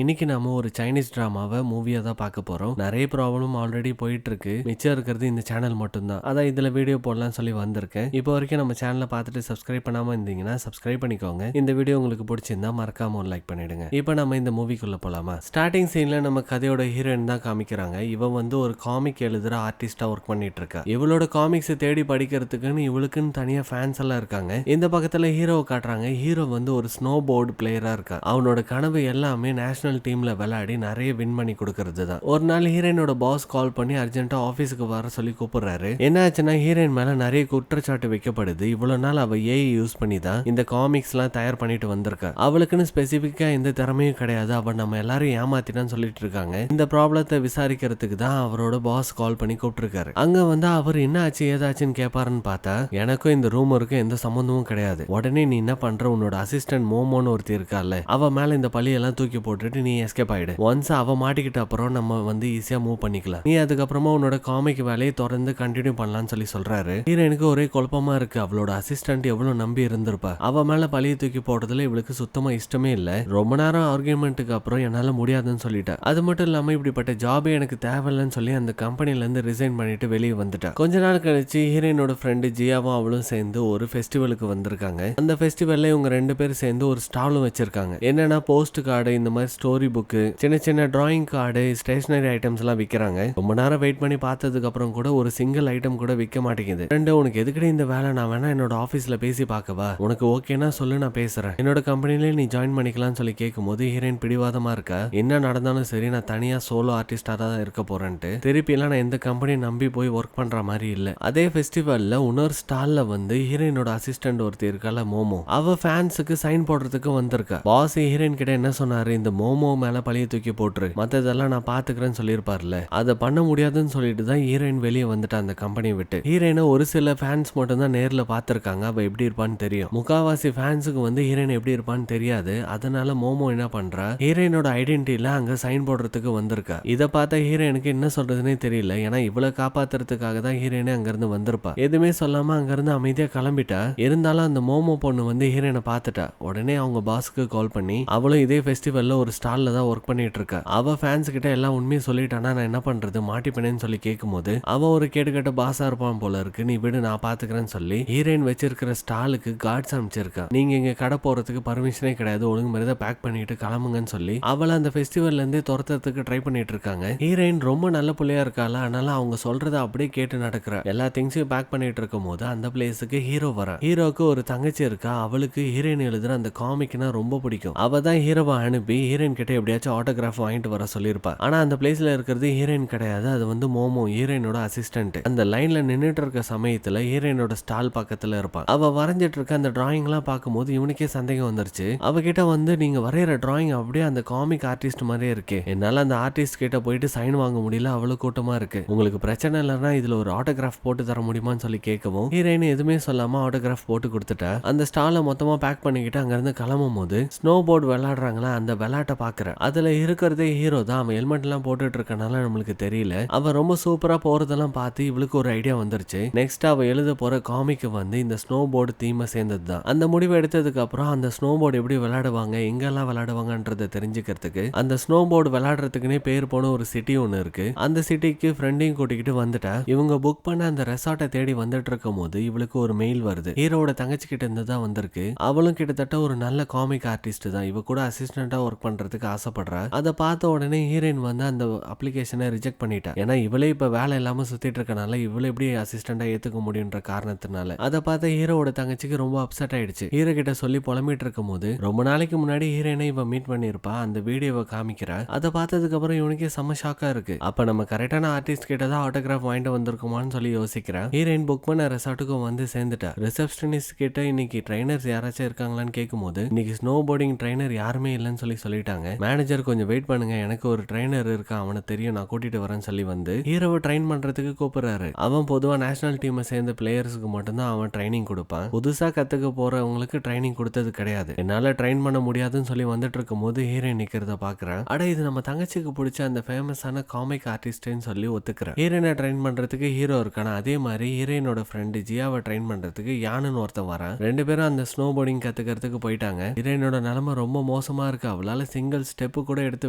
இன்னைக்கு நாம ஒரு சைனீஸ் டிராமாவை மூவியா தான் பார்க்க போறோம். நிறைய ப்ராப்ளம் ஆல்ரெடி போயிட்டு இருக்கு. மிச்சம் இருக்கிறது இந்த சேனல் மட்டும்தான். அதான் இதுல வீடியோ போடலாம்னு சொல்லி வந்திருக்கேன். இப்போ வரைக்கும் நம்ம சேனலை பார்த்துட்டு சப்ஸ்கிரைப் பண்ணாம இருந்தீங்கன்னா சப்ஸ்கிரைப் பண்ணிக்கோங்க. இந்த வீடியோ உங்களுக்கு பிடிச்சிருந்தா மறக்காம ஒரு லைக் பண்ணிடுங்க. இப்போ நம்ம இந்த மூவிக்குள்ள போலாமா? ஸ்டார்டிங் சீன்ல நம்ம கதையோட ஹீரோயின் தான் காமிக்கிறாங்க. இவன் வந்து ஒரு காமிக் எழுதுற ஆர்டிஸ்டா ஒர்க் பண்ணிட்டு இருக்கா. இவளோட காமிக்ஸ் தேடி படிக்கிறதுக்குன்னு இவளுக்குன்னு தனியா ஃபேன்ஸ் எல்லாம் இருக்காங்க. இந்த பக்கத்துல ஹீரோவை காட்டுறாங்க. ஹீரோ வந்து ஒரு ஸ்னோ போர்டு பிளேயரா இருக்கா. அவனோட கனவு எல்லாமே நேஷனல் டீம்ல விளையாடி நிறைய வின் பண்ணி கொடுக்கறது தான். ஒரு நாள் ஹீரோயினோட பாஸ் கால் பண்ணி அர்ஜென்ட்டா ஆபீஸ்க்கு வர சொல்லி கூப்பிடுறாரு. என்ன ஆச்சுன்னா ஹீரோயின் மேல நிறைய குற்றச்சாட்டு வைக்கப்படுது. இவ்வளவு நாள் அவ ஏஐ யூஸ் பண்ணி தான் இந்த காமிக்ஸ் எல்லாம் தயார் பண்ணிட்டு வந்திருக்கா. அவளுக்குன்னு ஸ்பெசிபிக்கா எந்த திறமையும் கிடையாது. அவ நம்ம எல்லாரும் ஏமாத்திட்டான்னு சொல்லிட்டு இருக்காங்க. இந்த ப்ராப்ளத்தை விசாரிக்கிறதுக்கு தான் அவரோட பாஸ் கால் பண்ணி கூப்பிட்டுருக்காரு. அங்க வந்து அவர் என்ன ஆச்சு ஏதாச்சுன்னு கேட்பாருன்னு பார்த்தா எனக்கும் இந்த ரூமருக்கும் எந்த சம்பந்தமும் கிடையாது. உடனே நீ என்ன பண்ற, உன்னோட அசிஸ்டன்ட் மோமோன்னு ஒருத்தி இருக்கால, அவ மேல இந்த பழியெல்லாம் தூக்கி போட்டுட்டு நீ எஸ்கேப் ஆயிடு. ஒன்ஸ் அவ மாட்டிக்கிட்ட அப்புறம் நம்ம வந்து ஈஸியா மூவ் பண்ணிக்கலாம். நீ அதுக்கப்புறமா உன்னோட காமிக் வேலையை தொடர்ந்து கண்டினியூ பண்ணலாம்னு சொல்லி சொல்றாரு. ஹீரோயினுக்கு ஒரே குழப்பமா இருக்கு. அவளோட அசிஸ்டன்ட் எவ்வளவு நம்பி இருந்திருப்பா. அவ மேல பழிய தூக்கி போடுறதுல இவளுக்கு சுத்தமா இஷ்டமே இல்ல. ரொம்ப நேரம் ஆர்கியூமெண்ட்டுக்கு அப்புறம் என்னால முடியாதுன்னு சொல்லிட்டா. அது மட்டும் இல்லாம இப்படிப்பட்ட ஜாபே எனக்கு தேவையில்லைன்னு சொல்லி அந்த கம்பெனில இருந்து ரிசைன் பண்ணிட்டு வெளியே வந்துட்டா. கொஞ்ச நாள் கழிச்சு ஹீரோயினோட ஃப்ரெண்டு ஜியாவும் அவளும் சேர்ந்து ஒரு ஃபெஸ்டிவலுக்கு வந்திருக்காங்க. அந்த ஃபெஸ்டிவல்ல இவங்க ரெண்டு பேரும் சேர்ந்து ஒரு ஸ்டாலும் வச்சிருக்காங்க. என்னன்னா போஸ்ட் கார்டு, இந்த மாதிரி ஸ்டோரி புக்கு, சின்ன சின்ன டிராயிங் கார்டு, ஸ்டேஷனரி ஐட்டம்ஸ் எல்லாம் விற்கிறாங்க. ரொம்ப நேரம் வெயிட் பண்ணி பார்த்ததுக்கு அப்புறம் கூட ஒரு சிங்கிள் ஐட்டம் கூட விற்க மாட்டேங்குது. ரெண்டு, உனக்கு எதுக்கடி இந்த வேலை? நான் வேணா என்னோட ஆபீஸ்ல பேசி பார்க்கவா? உனக்கு ஓகேனா சொல்லு, நான் பேசுறேன். என்னோட கம்பெனிலே நீ ஜாயின் பண்ணிக்கலாம்னு சொல்லி கேட்கும் போது ஹீரோயின் பிடிவாதமா இருக்கா. என்ன நடந்தாலும் சரி, நான் தனியா சோலோ ஆர்டிஸ்டா தான் இருக்க போறேன்ட்டு. திருப்பி எல்லாம் நான் எந்த கம்பெனி நம்பி போய் ஒர்க் பண்ற மாதிரி இல்ல. அதே ஃபெஸ்டிவல்ல இன்னொரு ஸ்டால்ல வந்து ஹீரோயினோட அசிஸ்டன்ட் ஒருத்தி இருக்கால மோமோ, அவ ஃபேன்ஸுக்கு சைன் போடுறதுக்கு வந்திருக்கா. பாஸ் ஹீரோயின் கிட்ட என்ன சொன்னாரு, இந்த மோமோ மேல பழிய தூக்கி போட்டுரு, மத்ததெல்லாம் நான் பாத்துக்கிறேன்னு சொல்லியிருப்பார்ல. அதை பண்ண முடியாதுன்னு சொல்லிட்டு தான் ஹீரோயின் வெளியே வந்துட்டா அந்த கம்பெனியை விட்டு. ஹீரோயினை ஒரு சில ஃபேன்ஸ் மட்டும் தான் நேர்ல பாத்திருக்காங்க. அவ எப்படி இருப்பான்னு தெரியும். முக்காவாசி ஃபேன்ஸுக்கு வந்து ஹீரோயின் எப்படி இருப்பான்னு தெரியாது. அதனால மோமோ என்ன பண்றா, ஹீரோயினோட ஐடென்டிட்டில அங்க சைன் போடுறதுக்கு வந்திருக்கா. இதை பார்த்தா ஹீரோயினுக்கு என்ன சொல்றதுன்னே தெரியல. ஏன்னா இவ்வளவு காப்பாத்துறதுக்காக தான் ஹீரோயினே அங்க இருந்து வந்திருப்பா. எதுவுமே சொல்லாம அங்க இருந்து அமைதியா கிளம்பிட்டா. இருந்தாலும் அந்த மோமோ பொண்ணு வந்து ஹீரோயினை பார்த்துட்டா. உடனே அவங்க பாஸ்க்கு கால் பண்ணி அவளும் இதே ஃபெஸ்டிவல்ல ஒரு ஸ்டால்ல தான் ஒர்க் பண்ணிட்டு இருக்கா. அவ ஃபேன்ஸ் கிட்ட எல்லாம் உண்மையை சொல்லிட்டானா நான் என்ன பண்றது, மாட்டிப்பேனேன்னு சொல்லி கேட்கும்போது அவ ஒரு கேடுகட்ட பாஸா இருப்பான் போல இருக்கு, நீ விடு நான் பாத்துக்கிறேன்னு சொல்லி ஹீரோயின் வச்சிருக்கிற ஸ்டாலுக்கு கார்ட்ஸ் அமைச்சிருக்கா. நீங்க இங்க கடை போறதுக்கு பர்மிஷனே கிடையாது, ஒழுங்கு மாதிரி பேக் பண்ணிட்டு கிளம்புங்கன்னு சொல்லி அவளை அந்த ஃபெஸ்டிவல்ல இருந்தே துரத்துறதுக்கு ட்ரை பண்ணிட்டு இருக்காங்க. ஹீரோயின் ரொம்ப நல்ல பிள்ளையா இருக்கால, அதனால அவங்க சொல்றத அப்படியே கேட்டு நடக்கிற. எல்லா திங்ஸையும் பேக் பண்ணிட்டு இருக்கும் போது அந்த பிளேஸுக்கு ஹீரோ வர. ஹீரோக்கு ஒரு தங்கச்சி இருக்கா. அவளுக்கு ஹீரோயின் எழுதுற அந்த காமிக்னா ரொம்ப பிடிக்கும். அவ தான் ஹீரோவை அனுப்பி ஹீரோயின் கிட்ட எப்படியாச்சும் ஆட்டோகிராஃப் வாங்கிட்டு வர சொல்லியிருப்பா. ஆனா அந்த பிளேஸ்ல இருக்கிறது ஹீரோயின் கிடையாது, அது வந்து மோமோ, ஹீரோயினோட அசிஸ்டன்ட். அந்த லைன்ல நின்னுட்டு இருக்க சமயத்துல ஹீரோயினோட ஸ்டால் பக்கத்துல இருப்பான். அவ வரைஞ்சிட்டு இருக்க அந்த டிராயிங் எல்லாம் பார்க்கும்போது இவனுக்கே சந்தேகம் வந்துருச்சு. அவகிட்ட வந்து நீங்க வரைகிற டிராயிங் அப்படியே அந்த காமிக் ஆர்டிஸ்ட் மாதிரியே இருக்கு, என்னால அந்த ஆர்டிஸ்ட் கிட்ட போயிட்டு சைன் வாங்க முடியல, அவ்வளவு கூட்டமா இருக்கு, உங்களுக்கு பிரச்சனை இல்லைன்னா இதுல ஒரு ஆட்டோகிராஃப் போட்டு தர முடியுமான்னு சொல்லி கேட்கவும் ஹீரோயின் எதுவுமே சொல்லாம ஆட்டோகிராஃப் போட்டு கொடுத்துட்டா. அந்த ஸ்டாலை மொத்தமா பேக் பண்ணிக்கிட்டு அங்க இருந்து கிளம்பும் போது ஸ்னோ போர்டு விளையாடுறாங்களா, அந்த விளையாட்டை பாக்குற. அதுல இருக்கிறதே ஹீரோ தான். அவன் ஹெல்மெட் எல்லாம் போட்டுட்டு இருக்கனால நம்மளுக்கு தெரியல. அவன் ரொம்ப சூப்பரா போறதெல்லாம் பார்த்து இவளுக்கு ஒரு ஐடியா வந்துருச்சு. நெக்ஸ்ட் அவ எழுத போற காமிக் வந்து இந்த ஸ்னோ போர்டு தீமை சேர்ந்தது தான். அந்த முடிவு எடுத்ததுக்கு அப்புறம் அந்த ஸ்னோ போர்டு எப்படி விளையாடுவாங்க, எங்கெல்லாம் விளையாடுவாங்கன்றத தெரிஞ்சுக்கிறதுக்கு அந்த ஸ்னோ போர்டு விளையாடுறதுக்குன்னே பேர் போன ஒரு சிட்டி ஒன்னு இருக்கு. அந்த சிட்டிக்கு ஃப்ரெண்டையும் கூட்டிக்கிட்டு வந்துட்டா. இவங்க புக் பண்ண அந்த ரெசார்ட்டை தேடி வந்துட்டு இருக்கும் போது இவளுக்கு ஒரு மெயில் வருது. ஹீரோட தங்கச்சி கிட்ட இருந்து தான் வந்திருக்கு. அவளும் கிட்டத்தட்ட ஒரு நல்ல காமிக் ஆர்டிஸ்ட் தான். இவ கூட அசிஸ்டண்டா ஒர்க் பண்றதுக்கு ஆசைப்படுறா. அதை பார்த்த உடனே ஹீரோயின் வந்து அந்த அப்ளிகேஷனை ரிஜெக்ட் பண்ணிட்டா. ஏன்னா இவளே இப்ப வேலை இல்லாம சுத்திட்டு இருக்கனால இவளை எப்படி அசிஸ்டண்டா ஏத்துக்க முடியுன்ற காரணத்தினால. அதை பார்த்த ஹீரோட தங்கச்சிக்கு ரொம்ப அப்செட் ஆயிடுச்சு. ஹீரோ கிட்ட சொல்லி புலம்பிட்டு இருக்கும் போது ரொம்ப நாளைக்கு முன்னாடி ஹீரோயினை இவ மீட் பண்ணிருப்பா. அந்த வீடியோவை காமிக்கிறா. அதை பார்த்ததுக்கு அப்புறம் இவனுக்கே செம ஷாக்கா இருக்கு. அப்ப நம்ம கரெக்டான ஆர்டிஸ்ட் கிட்ட தான் ஆட்டோகிராஃப் வாங்கிட்டு வந்திருக்குமான்னு சொல்லி யோசிக்கிறா. ஹீரோயின் புக் பண்ண ரெசார்ட்டுக்கும் வந்து சேர்ந்துட்டா. ரிசப்ஷனிஸ்ட் கிட்ட இன்னைக்கு ட்ரைனர்ஸ் யாராச்சும் இருக்காங்களான்னு கேட்கும்போது இன்னைக்கு ஸ்னோ போர்டிங் ட்ரைனர் யாருமே இல்லைன்னு சொல்லிட்டாங்க. மேனேஜர் கொஞ்சம் வெயிட் பண்ணுங்க, எனக்கு ஒரு ட்ரைனர் இருக்கான், அவனை தெரியும், நான் கூட்டிட்டு வரேன்னு சொல்லி வந்து ஹீரோவை ட்ரெயின் பண்றதுக்கு கூப்பிடுறாரு. அவன் பொதுவா நேஷனல் டீமை சேர்ந்த பிளேயர்ஸுக்கு மட்டும்தான் அவன் ட்ரைனிங் கொடுப்பான். புதுசா கத்துக்க போறவங்களுக்கு ட்ரைனிங் கொடுத்தது கிடையாது. என்னால ட்ரெயின் பண்ண முடியாதுன்னு சொல்லி வந்துட்டு இருக்கும் போது ஹீரோயின் நிக்கிறத பாக்குறேன். அட இது நம்ம தங்கச்சிக்கு பிடிச்ச அந்த ஃபேமஸான காமிக் ஆர்டிஸ்ட்னு சொல்லி ஒத்துக்கிறேன். ஹீரோயினை ட்ரெயின் பண்றதுக்கு ஹீரோ இருக்கானா. அதே மாதிரி ஹீரோயினோட ஃப்ரெண்டு ஜியாவை ட்ரெயின் பண்றதுக்கு யானுன்னு ஒருத்தன் வரான். ரெண்டு பேரும் அந்த ஸ்னோ போர்டிங் கத்துக்கிறதுக்கு போயிட்டாங்க. ஹீரோயினோட நிலைமை ரொம்ப மோசமா இருக்கு. அவளால சிங்கிள் ஸ்டெப் கூட எடுத்து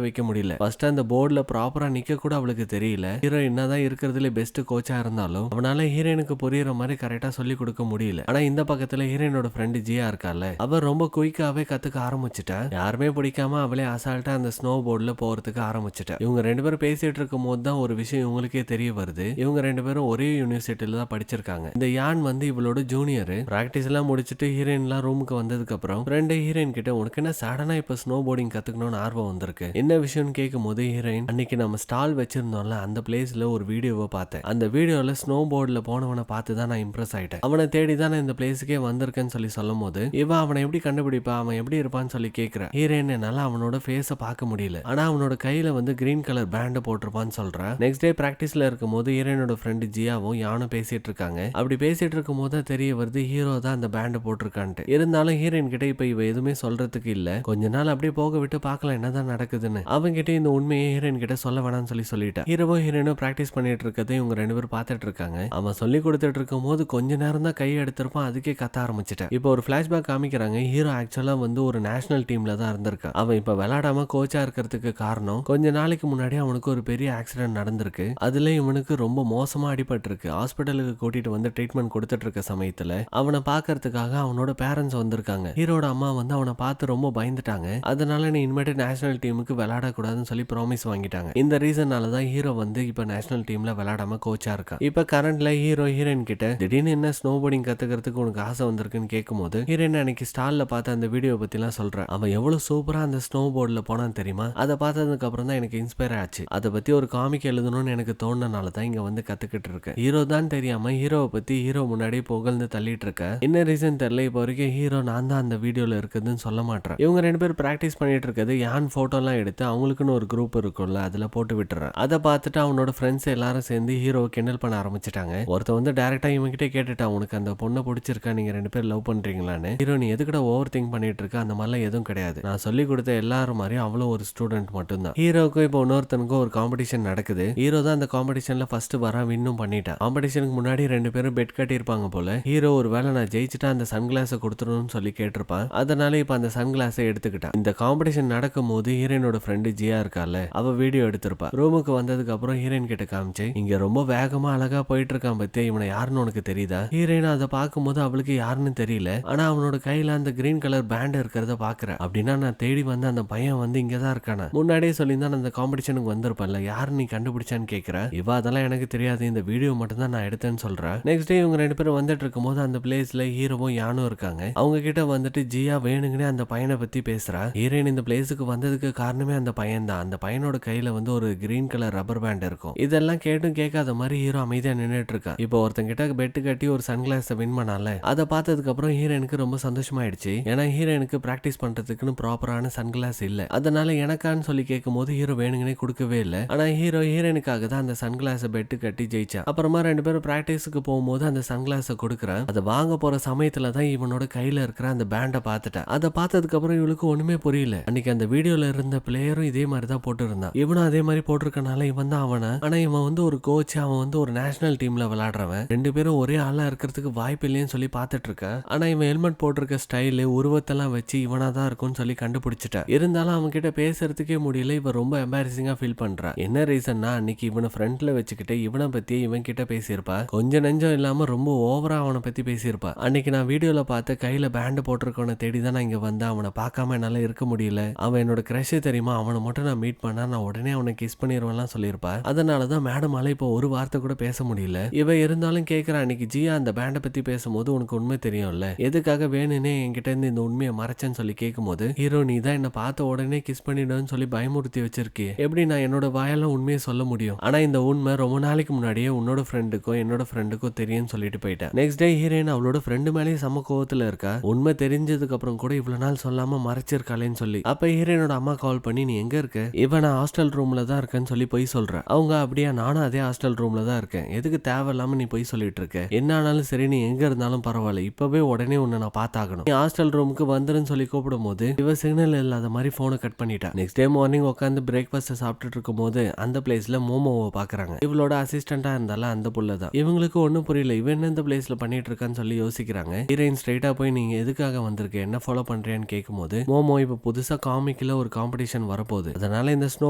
வைக்க முடியல. ஃபர்ஸ்ட் அந்த போர்டுல ப்ராப்பரா நிக்க கூட அவளுக்கு தெரியல. ஹீரோ என்னதான் இருக்கிறதுல பெஸ்ட் கோச்சா இருந்தாலும் அவனால ஹீரோயினுக்கு புரியுற மாதிரி கரெக்டா சொல்லி கொடுக்க முடியல. ஆனா இந்த பக்கத்துல ஹீரோயினோட ஃப்ரெண்ட் ஜியா இருக்கால, அவ ரொம்ப குயிக்காவே கத்துக்க ஆரம்பிச்சுட்டா. யாருமே பிடிக்காம அவளே அசால்ட்டா அந்த ஸ்னோ போர்டுல போறதுக்கு ஆரம்பிச்சுட்டா. இவங்க ரெண்டு பேரும் பேசிட்டு இருக்கும் போது தான் ஒரு விஷயம் இவங்களுக்கே தெரிய வருது. இவங்க ரெண்டு பேரும் ஒரே யூனிவர்சிட்டியில தான் படிச்சிருக்காங்க. இந்த யான் வந்து இவளோட ஜூனியர். பிராக்டிஸ் எல்லாம் முடிச்சுட்டு ஹீரோயின் எல்லாம் ரூமுக்கு வந்ததுக்கு அப்புறம் ஃப்ரெண்ட் ஹீரோயின் கிட்ட உனக்கு என்ன சடனா இப்ப ஸ்னோ போர்டிங் கத்துக்கணும்னு ஆர்வம் வந்திருக்கு, என்ன விஷயம்னு கேட்கும் போது ஹீரோயின் அன்னைக்கு நம்ம ஸ்டால் வச்சிருந்தோம்ல அந்த பிளேஸ்ல ஒரு வீடியோவை பார்த்தேன். அந்த வீடியோல ஸ்னோ போர்டுல போனவனை பார்த்து தான் நான் இம்ப்ரெஸ் ஆயிட்டேன். அவனை தேடி தான் இந்த பிளேஸுக்கே வந்திருக்கேன்னு சொல்லி சொல்லும் போது இவ அவனை எப்படி கண்டுபிடிப்பா, அவன் எப்படி இருப்பான்னு சொல்லி கேட்கிற. ஹீரோயின் என்னால அவனோட ஃபேஸ பார்க்க முடியல, ஆனா அவனோட கையில வந்து கிரீன் கலர் பேண்ட் போட்டிருப்பான்னு சொல்றா. நெக்ஸ்ட் டே பிராக்டிஸ்ல இருக்கும் போது ஹீரோயினோட ஃப்ரெண்ட் ஜியாவும் யானும் பேசிட்டு இருக்காங்க. அப்படி பேசிட்டு இருக்கும் போது தெரிய வருது ஹீரோ தான் அந்த பேண்ட் போட்டிருக்கான்ட்டு. இருந்தாலும் ஹீரோயின் கிட்ட இப்ப இவ எதுவுமே சொல்றதுக்கு இல்ல. கொஞ்ச நாள் அப்படியே போக விட்டு பார்க்கலாம் என்னதான் நடக்குதுன்னு. அவங்க கிட்ட இந்த உண்மையை ஹீரோயின் கிட்ட சொல்ல வேணாம்னு சொல்லிட்டா. ஹீரோவும் ஹீரோயினும் பிராக்டிஸ் பண்ணிட்டு இருக்கதை இவங்க ரெண்டு பேரும் பார்த்துட்டு இருக்காங்க. அவன் சொல்லி கொடுத்துட்டு இருக்கும் போது கொஞ்ச நேரம் தான் கையை எடுத்திருப்பான், அதுக்கே கத்த ஆரம்பிச்சிட்டேன். இப்போ ஒரு பிளாஷ்பேக் காமிக்கிறாங்க. ஹீரோ ஆக்சுவலா வந்து ஒரு நேஷனல் டீம்ல தான் இருந்திருக்கான். அவன் இப்ப விளையாடாம கோச்சா இருக்கிறதுக்கு காரணம் கொஞ்ச நாளைக்கு முன்னாடி அவனுக்கு ஒரு பெரிய ஆக்சிடென்ட் நடந்திருக்கு. அதுல இவனுக்கு ரொம்ப மோசமா அடிபட்டு இருக்கு. ஹாஸ்பிட்டலுக்கு கூட்டிட்டு வந்து ட்ரீட்மெண்ட் கொடுத்துட்டு இருக்க சமயத்துல அவனை பாக்குறதுக்காக அவனோட பேரண்ட்ஸ் வந்திருக்காங்க. ஹீரோட அம்மா வந்து அவனை பார்த்து ரொம்ப பயந்துட்டாங்க. அதனால நீ இனிமேட்டு நேஷனல் டீமுக்கு விளையாடக்கூடாதுன்னு சொல்லி ப்ராமிஸ் வாங்கிட்டாங்க. இந்த ரீசனால தான் ஹீரோ வந்து இப்ப நேஷனல் டீம்ல விளையாடாம கோச்சா இருக்கான். இப்ப கரண்ட்ல ஹீரோ ஹீரோயின் கிட்ட திடீர்னு என்ன ஸ்னோ போர்டிங் கத்துக்கிறதுக்கு உனக்கு ஆசை வந்திருக்குன்னு கேட்கும் போது ஹீரோயின் அன்னைக்கு ஸ்டால்ல பார்த்த அந்த வீடியோ பத்தி எல்லாம் சொல்றேன். அவன் எவ்வளவு சூப்பரா அந்த ஸ்னோ போர்டுல போனான்னு தெரியுமா, அதை பார்த்ததுக்கு அப்புறம் தான் எனக்கு இன்ஸ்பயர் ஆச்சு. அதை பத்தி ஒரு காமிக் எழுதணும்னு எனக்கு தோணுனால தான் இங்க வந்து கத்துக்கிட்டு இருக்கேன். ஹீரோ தான் தெரியாம ஹீரோவை பத்தி ஹீரோ முன்னாடி புகழ்ந்து தள்ளிட்டு இருக்க. என்ன ரீசன் தெரியல, இப்போ வரைக்கும் ஹீரோ நான் தான் அந்த வீடியோல இருக்குதுன்னு சொல்ல மாட்டேன். இவங்க ரெண்டு பேரும் பிராக்டிஸ் பண்ணிட்டு இருக்கிறது யான் போட்டோ எல்லாம் எடுத்து அவங்களுக்குன்னு ஒரு குரூப் இருக்கும்ல அதுல போட்டு விட்டுறேன். அதை பார்த்துட்டு அவனோட ஃப்ரெண்ட்ஸ் எல்லாரும் சேர்ந்து ஹீரோவை கிண்டல் பண்ண ஆரம்பிச்சிட்டாங்க. ஒருத்த வந்து டைரக்டா இவங்க கிட்டே கேட்டுட்டான், உனக்கு அந்த பொண்ணை பிடிச்சிருக்கா, நீங்க ரெண்டு பேரும் லவ் பண்றீங்களான்னு. ஹீரோ நீ எதுக்கிட்ட ஓவர் திங்க் பண்ணிட்டு இருக்க, அந்த மாதிரிலாம் எதுவும் கிடையாது, நான் சொல்லி கொடுத்த எல்லாரும் மாதிரி அவளும் ஒரு ஸ்டூடெண்ட் மட்டும்தான். ஹீரோக்கும் இப்போ இன்னொருத்தனுக்கும் ஒரு காம்படிஷன் நடக்குது. ஹீரோ தான் அந்த காம்படிஷன்ல ஃபர்ஸ்ட் வர வின்னும் பண்ணிட்டான். காம்படிஷனுக்கு முன்னாடி ரெண்டு பேரும் பெட் கட்டி இருப்பாங்க போல. ஹீரோ ஒரு வேளை நான் ஜெயிச்சுட்டா அந்த சன் கிளாஸை கொடுத்துடணும்னு சொல்லி கேட்டிருப்பான். அதனால இப்ப அந்த சன் கிளாஸை எடுத்துக்கிட்டான். இந்த காம்படிஷன் நடக்கும் போது ஹீரோனோட ஃப்ரெண்டு ஜியா இருக்கால, அவ வீடியோ எடுத்திருப்பா. ரூமுக்கு வந்ததுக்கு அப்புறம் ஹீரோயின் கிட்ட காமிச்சு, இங்க ரொம்ப வேகமா அழகா போயிட்டு இருக்கான் பத்தியா, இவனை யாருன்னு உனக்கு தெரியுதா. ஹீரோயின் அதை பார்க்கும்போது அவளுக்கு யாருன்னு தெரியல, ஆனா அவனோட கையில அந்த கிரீன் கலர் பேண்ட் இருக்கிறத பாக்குற. அப்படின்னா நான் தேடி வந்த அந்த பையன் வந்து இங்கதான் இருக்கானா, முன்னாடியே சொல்லியிருந்தா அந்த காம்படிஷனுக்கு வந்திருப்பேன்ல, யாரு நீ கண்டுபிடிச்சான்னு கேக்குற. இவ அதெல்லாம் எனக்கு தெரியாது, இந்த வீடியோ மட்டும் தான் நான் எடுத்தேன்னு சொல்றேன். நெக்ஸ்ட் டே இவங்க ரெண்டு பேரும் வந்துட்டு இருக்கும் போது அந்த பிளேஸ்ல ஹீரோவும் யானும் இருக்காங்க. அவங்க கிட்ட வந்துட்டு ஜியா வேணுங்கனே அந்த பையனை பத்தி பேசுறா. ஹீரோயின் இந்த பிளேஸுக்கு வந்ததுக்கு காரணமே அந்த பையன் தான். அந்த பையனோட கையில வந்து ஒரு கிரீன் கலர் ரப்பர் பேண்ட் இருக்கும். இதெல்லாம் கேட்டும் கேட்காத மாதிரி ஹீரோ அமைதியா நின்னுட்டு இருக்கா. இப்போ ஒருத்தன் கிட்ட பெட் கட்டி ஒரு சன் கிளாஸ் வின் பண்ணால, அதை பார்த்ததுக்கு அப்புறம் ஹீரோயினுக்கு ரொம்ப சந்தோஷமாயிடுச்சு. ஏன்னா ஹீரோயினுக்கு பிராக்டிஸ் பண்றதுக்குன்னு ப்ராப்பரான சன் கிளாஸ் இல்ல. அதனால எனக்கான்னு சொல்லி கேட்கும் போது ஹீரோ வேணுங்கனே கொடுக்கவே இல்லை. ஆனா ஹீரோ ஹீரோயினுக்காக தான் அந்த சன் கிளாஸை பெட்டு கட்டி ஜெயிச்சா. அப்புறமா ரெண்டு பேரும் பிராக்டிஸுக்கு போகும்போது அந்த சன் கிளாஸை கொடுக்குறான். அதை வாங்க போற சமயத்துல தான் இவனோட கையில இருக்கிற அந்த பேண்டை பார்த்துட்டா. அதை பார்த்ததுக்கு அப்புறம் இவளுக்கு ஒண்ணுமே புரியல. அன்னைக்கு அந்த வீடியோல இருந்த பிளேயரும் இதே மாதிரி தான் போட்டு இருந்தான். இவனும் அதே மாதிரி போட்டிருக்கனால இவன் தான் அவன. ஆனா இவன் வந்து ஒரு கோச், அவன் வந்து ஒரு நேஷனல் டீம்ல விளையாடுறவன். ரெண்டு பேரும் ஒரே ஆளா இருக்கிறதுக்கு வாய்ப்பு இல்லைன்னு சொல்லி பார்த்துட்டு இருக்க. ஆனா இவன் ஹெல்மெட் போட்டிருக்க ஸ்டைலு உருவத்தெல்லாம் வச்சு இவனா தான் இருக்கும்னு சொல்லி கண்டுபிடிச்சிட்டா. இருந்தாலும் அவன் கிட்ட பேசுறதுக்கே முடியல. இவன் ரொம்ப எம்பாரசிங்கா ஃபீல் பண்றா. என்ன ரீசன்னா அன்னைக்கு இவனை ஃப்ரண்ட்ல வச்சுக்கிட்டு இவனை பத்தி இவன் கிட்ட பேசியிருப்பா. கொஞ்சம் நெஞ்சம் இல்லாம ரொம்ப ஓவரா அவனை பத்தி பேசியிருப்பா. அன்னைக்கு நான் வீடியோல பார்த்து கையில பேண்ட் போட்டிருக்கவனை தேடி தான் நான் இங்க வந்தேன். அவனை பார்க்காம என்னால இருக்க முடியல. அவன் என்னோட கிரஷ் தெரியுமா, அவனை மட்டும் நான் மீட் பண்ணா நான் உடனே அவனை கிஸ் பண்ணிடுவேன்லாம் சொல்லியிருப்பா. அதனாலதான் மேடமால இப்போ ஒரு வார்த்தை கூட பேச முடியல. இவ இருந்தாலும் கேட்கிறா, அன்னைக்கு ஜியா அந்த பேண்டை பத்தி பேசும்போது உனக்கு உண்மை தெரியும்ல, எதுக்காக வேணும்னே என்கிட்ட இருந்து இந்த உண்மையை மறைச்சேன்னு சொல்லி கேட்கும்போது ஹீரோ நீ தான் என்ன பார்த்த உடனே கிஸ் பண்ணிடுன்னு சொல்லி பயமுறுத்தி வச்சிருக்கே, எப்படி நான் என்னோட வாயெல்லாம் உண்மையை சொல்ல முடியும். ஆனா இந்த உண்மை ரொம்ப நாளைக்கு முன்னாடியே உன்னோட ஃப்ரெண்டுக்கும் என்னோட ஃப்ரெண்டுக்கும் தெரியும்னு சொல்லிட்டு போயிட்டேன். நெக்ஸ்ட் டே ஹீரோயின் அவளோட ஃப்ரெண்டு மேலேயே சம கோவத்துல இருக்கா. உண்மை தெரிஞ்சதுக்கு அப்புறம் கூட இவ்வளவு நாள் சொல்லாம மறைச்சிருக்காளேன்னு சொல்லி. அப்ப ஹீரோயினோட அம்மா கால் பண்ணி நீ எங்க இருக்க, இவன் நான் ஹாஸ்டல் ரூம்ல தான் இருக்கேன்னு சொல்லி போய் சொல்றேன். அவங்க அப்படியா, நானும் அதே ஹாஸ்டல் ரூம்ல தான் இருக்கேன், எதுக்கு தேவையில்லாம நீ போய் சொல்லிட்டு இருக்க, என்ன ஆனாலும் சரி நீ எங்க இருந்தாலும் பரவாயில்ல, இப்பவே உடனே உன்னை நான் பார்த்தாகணும், நீ ஹாஸ்டல் ரூமுக்கு வந்துருன்னு சொல்லி கூப்பிடும் போது இவ சிக்னல் இல்லாத மாதிரி போனை கட் பண்ணிட்டா. நெக்ஸ்ட் டே மார்னிங் உட்காந்து பிரேக்ஃபாஸ்ட் சாப்பிட்டுட்டு இருக்கும் போது அந்த பிளேஸ்ல மோமோவை பாக்குறாங்க. இவளோட அசிஸ்டண்டா இருந்தாலும் அந்த புள்ள தான். இவங்களுக்கு ஒன்னும் புரியல, இவன் இந்த பிளேஸ்ல பண்ணிட்டு இருக்கான்னு சொல்லி யோசிக்கிறாங்க. ஹீரோயின் ஸ்ட்ரைட்டா போய் நீங்க எதுக்காக வந்திருக்க, என்ன ஃபாலோ பண்றேன்னு கேட்கும் போது மோமோ இப்ப புதுசா காமிக்ல ஒரு காம்படிஷன் வரப்போகுது. அதனால இந்த ஸ்னோ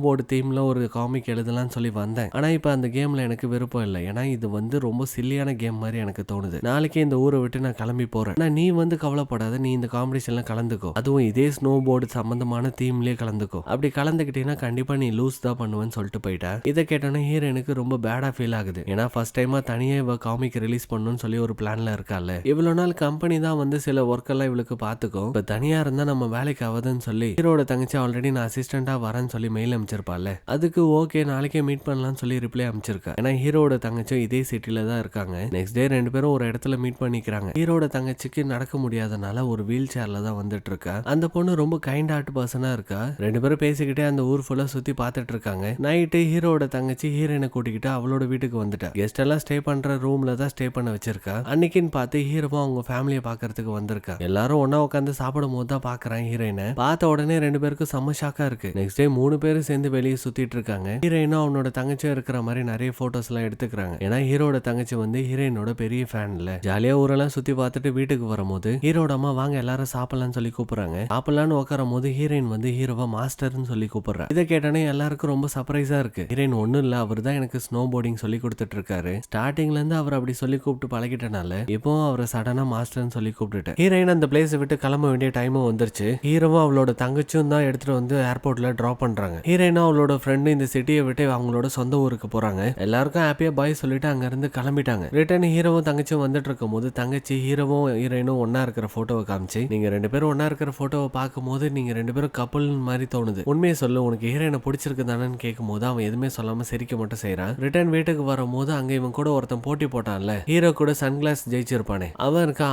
போர்டு தீம்ல ஒரு காமிக் எழுதலாம்னு சொல்லி வந்தேன். ஆனா இப்ப அந்த கேம்ல எனக்கு விருப்பம் இல்லை. ஏன்னா இது வந்து ரொம்ப சில்லியான கேம் மாதிரி எனக்கு தோணுது. நாளைக்கே இந்த ஊரை விட்டு நான் கிளம்பி போறேன். ஆனா நீ வந்து கவலைப்படாத, நீ இந்த காம்படிஷன்ல கலந்துக்கோ. அதுவும் இதே ஸ்னோ போர்டு சம்பந்தமான தீம்லயே கலந்துக்கோ. அப்படி கலந்துக்கிட்டீங்கன்னா கண்டிப்பா நீ லூஸ் தான் பண்ணுவேன்னு சொல்லிட்டு போயிட்டேன். இதை கேட்டோன்னே ஹீரோனுக்கு ரொம்ப பேடா ஃபீல் ஆகுது. ஏன்னா ஃபர்ஸ்ட் டைமா தனியா இவ காமிக் ரிலீஸ் பண்ணணும்னு சொல்லி ஒரு பிளான்ல இருக்கால. இவ்வளவு நாள் கம்பெனி தான் வந்து சில ஒர்க் எல்லாம் இவளுக்கு பாத்துக்கும். இப்ப தனியா இருந்தா நம்ம வேலைக்கு ஆகுதுன்னு சொல்லி ஹீரோட தங்கச்சி ஆல்ரெடி நான் அசிஸ்டண்டா வரேன்னு சொல்லி மெயில் அமைச்சிருப்பால. அதுக்கு ஓகே நாளைக்கே மீட் பண்ணலாம்னு சொல்லி ரிப்ளை அமைச்சிருக்கா. ஏன்னா ஹீரோட தங்கச்சி இதே சிட்டில தான் இருக்காங்க. நெக்ஸ்ட் டே ரெண்டு பேரும் ஒரு இடத்துல மீட் பண்ணிக்கிறாங்க. ஹீரோட தங்கச்சிக்கு நடக்க முடியாதனால ஒரு வீல் சேர்ல தான் வந்துட்டு இருக்கா. அந்த பொண்ணு ரொம்ப கைண்ட் ஹார்ட் பர்சனா இருக்கா. ரெண்டு பேரும் பேசிக்கிட்டே அந்த ஊர் ஃபுல்லா சுத்தி பார்த்துட்டு இருக்காங்க. நைட்டு ஹீரோட தங்கச்சி ஹீரோனை கூட்டிக்கிட்டு அவளோட வீட்டுக்கு வந்துட்டா. கெஸ்ட் எல்லாம் ஸ்டே பண்ற ரூம்ல தான் ஸ்டே பண்ண வச்சிருக்கா. அன்னைக்குன்னு பார்த்து ஹீரோவும் அவங்க ஃபேமிலியை பாக்குறதுக்கு வந்திருக்கா. எல்லாரும் ஒன்னா உட்காந்து சாப்பிடும் போது தான் பாக்குறான் ஹீரோயினை. பார்த்த உடனே ரெண்டு பேருக்கும் செம்ம ஷாக்கா இருக்கு. நெக்ஸ்ட் டே 3 பேரும் சேர்ந்து வெளியே சுத்திட்டு இருக்காங்க. ஹீரோயினும் அவனோட தங்கச்சியா இருக்கிற மாதிரி நிறைய போட்டோஸ் எல்லாம் எடுத்துக்கிறாங்க. ஏன்னா ஹீரோட தங்கச்சி வந்து ஹீரோயினோட பெரிய ஃபேன் இல்ல. ஜாலியா ஊரெல்லாம் சுத்தி பார்த்துட்டு வீட்டுக்கு வரும்போது ஹீரோட அம்மா வாங்க எல்லாரும் சாப்பிடலாம்னு சொல்லி கூப்பிடுறாங்க. சாப்பிடலான்னு உட்காரும் போது ஹீரோயின் வந்து ஹீரோவா மாஸ்டர்னு சொல்லி கூப்பிடுறா. இதை கேட்டானே எல்லாருக்கும் ரொம்ப சர்ப்ரைஸா இருக்கு. ஹீரோயின் ஒண்ணும் இல்ல, அவர் தான் எனக்கு ஸ்னோ போர்டிங் சொல்லி கொடுத்துட்டு இருக்காரு. ஸ்டார்டிங்ல இருந்து அவர் அப்படி சொல்லி கூப்பிட்டு பழகிட்டனால இப்போ அவரை சடனா மாஸ்டர்னு சொல்லி கூப்பிட்டுட்டேன். ஹீரோயின் அந்த பிளேஸை விட்டு கிளம்ப வேண்டிய டைமும் வந்துருச்சு. ஹீரோவும் அவளோட தங்கச்சியும் தான் எடுத்துட்டு வந்து ஏர்போர்ட்ல டிராப் பண்றாங்க. ஹீரோயினும் அவளோட ஃப்ரெண்டு இந்த சிட்டியை விட்டு அவங்களோட சொந்த ஊருக்கு போறாங்க. எல்லாருக்கும் ஹாப்பியா பாய் சொல்லிட்டு அங்க இருந்து கிளம்பிட்டாங்க. ரிட்டர்ன் ஹீரோவும் தங்கச்சியும் வந்துட்டு இருக்கும் போது தங்கச்சி ஹீரோவும் ஹீரோயினும் ஒன்னா இருக்கிற போட்டோவை காமிச்சு, நீங்க ரெண்டு பேரும் ஒன்னா இருக்கிற போட்டோவை பார்க்கும் போது நீங்க ரெண்டு பேரும் கப்பல் மாதிரி தோணுது. உண்மையை சொல்லு, உனக்கு ஹீரோயினை பிடிச்சிருக்கு தானு கேட்கும் போது அவன் எதுவுமே சொல்லாம சிரிக்க மட்டும் செய்யறான். ரிட்டர்ன் வீட்டுக்கு வரும்போது அங்க இவன் கூட ஒருத்தன் போட்டி போட்டான்ல, ஹீரோ கூட சன்கிளாஸ் ஜெயிச்சிருப்பானே,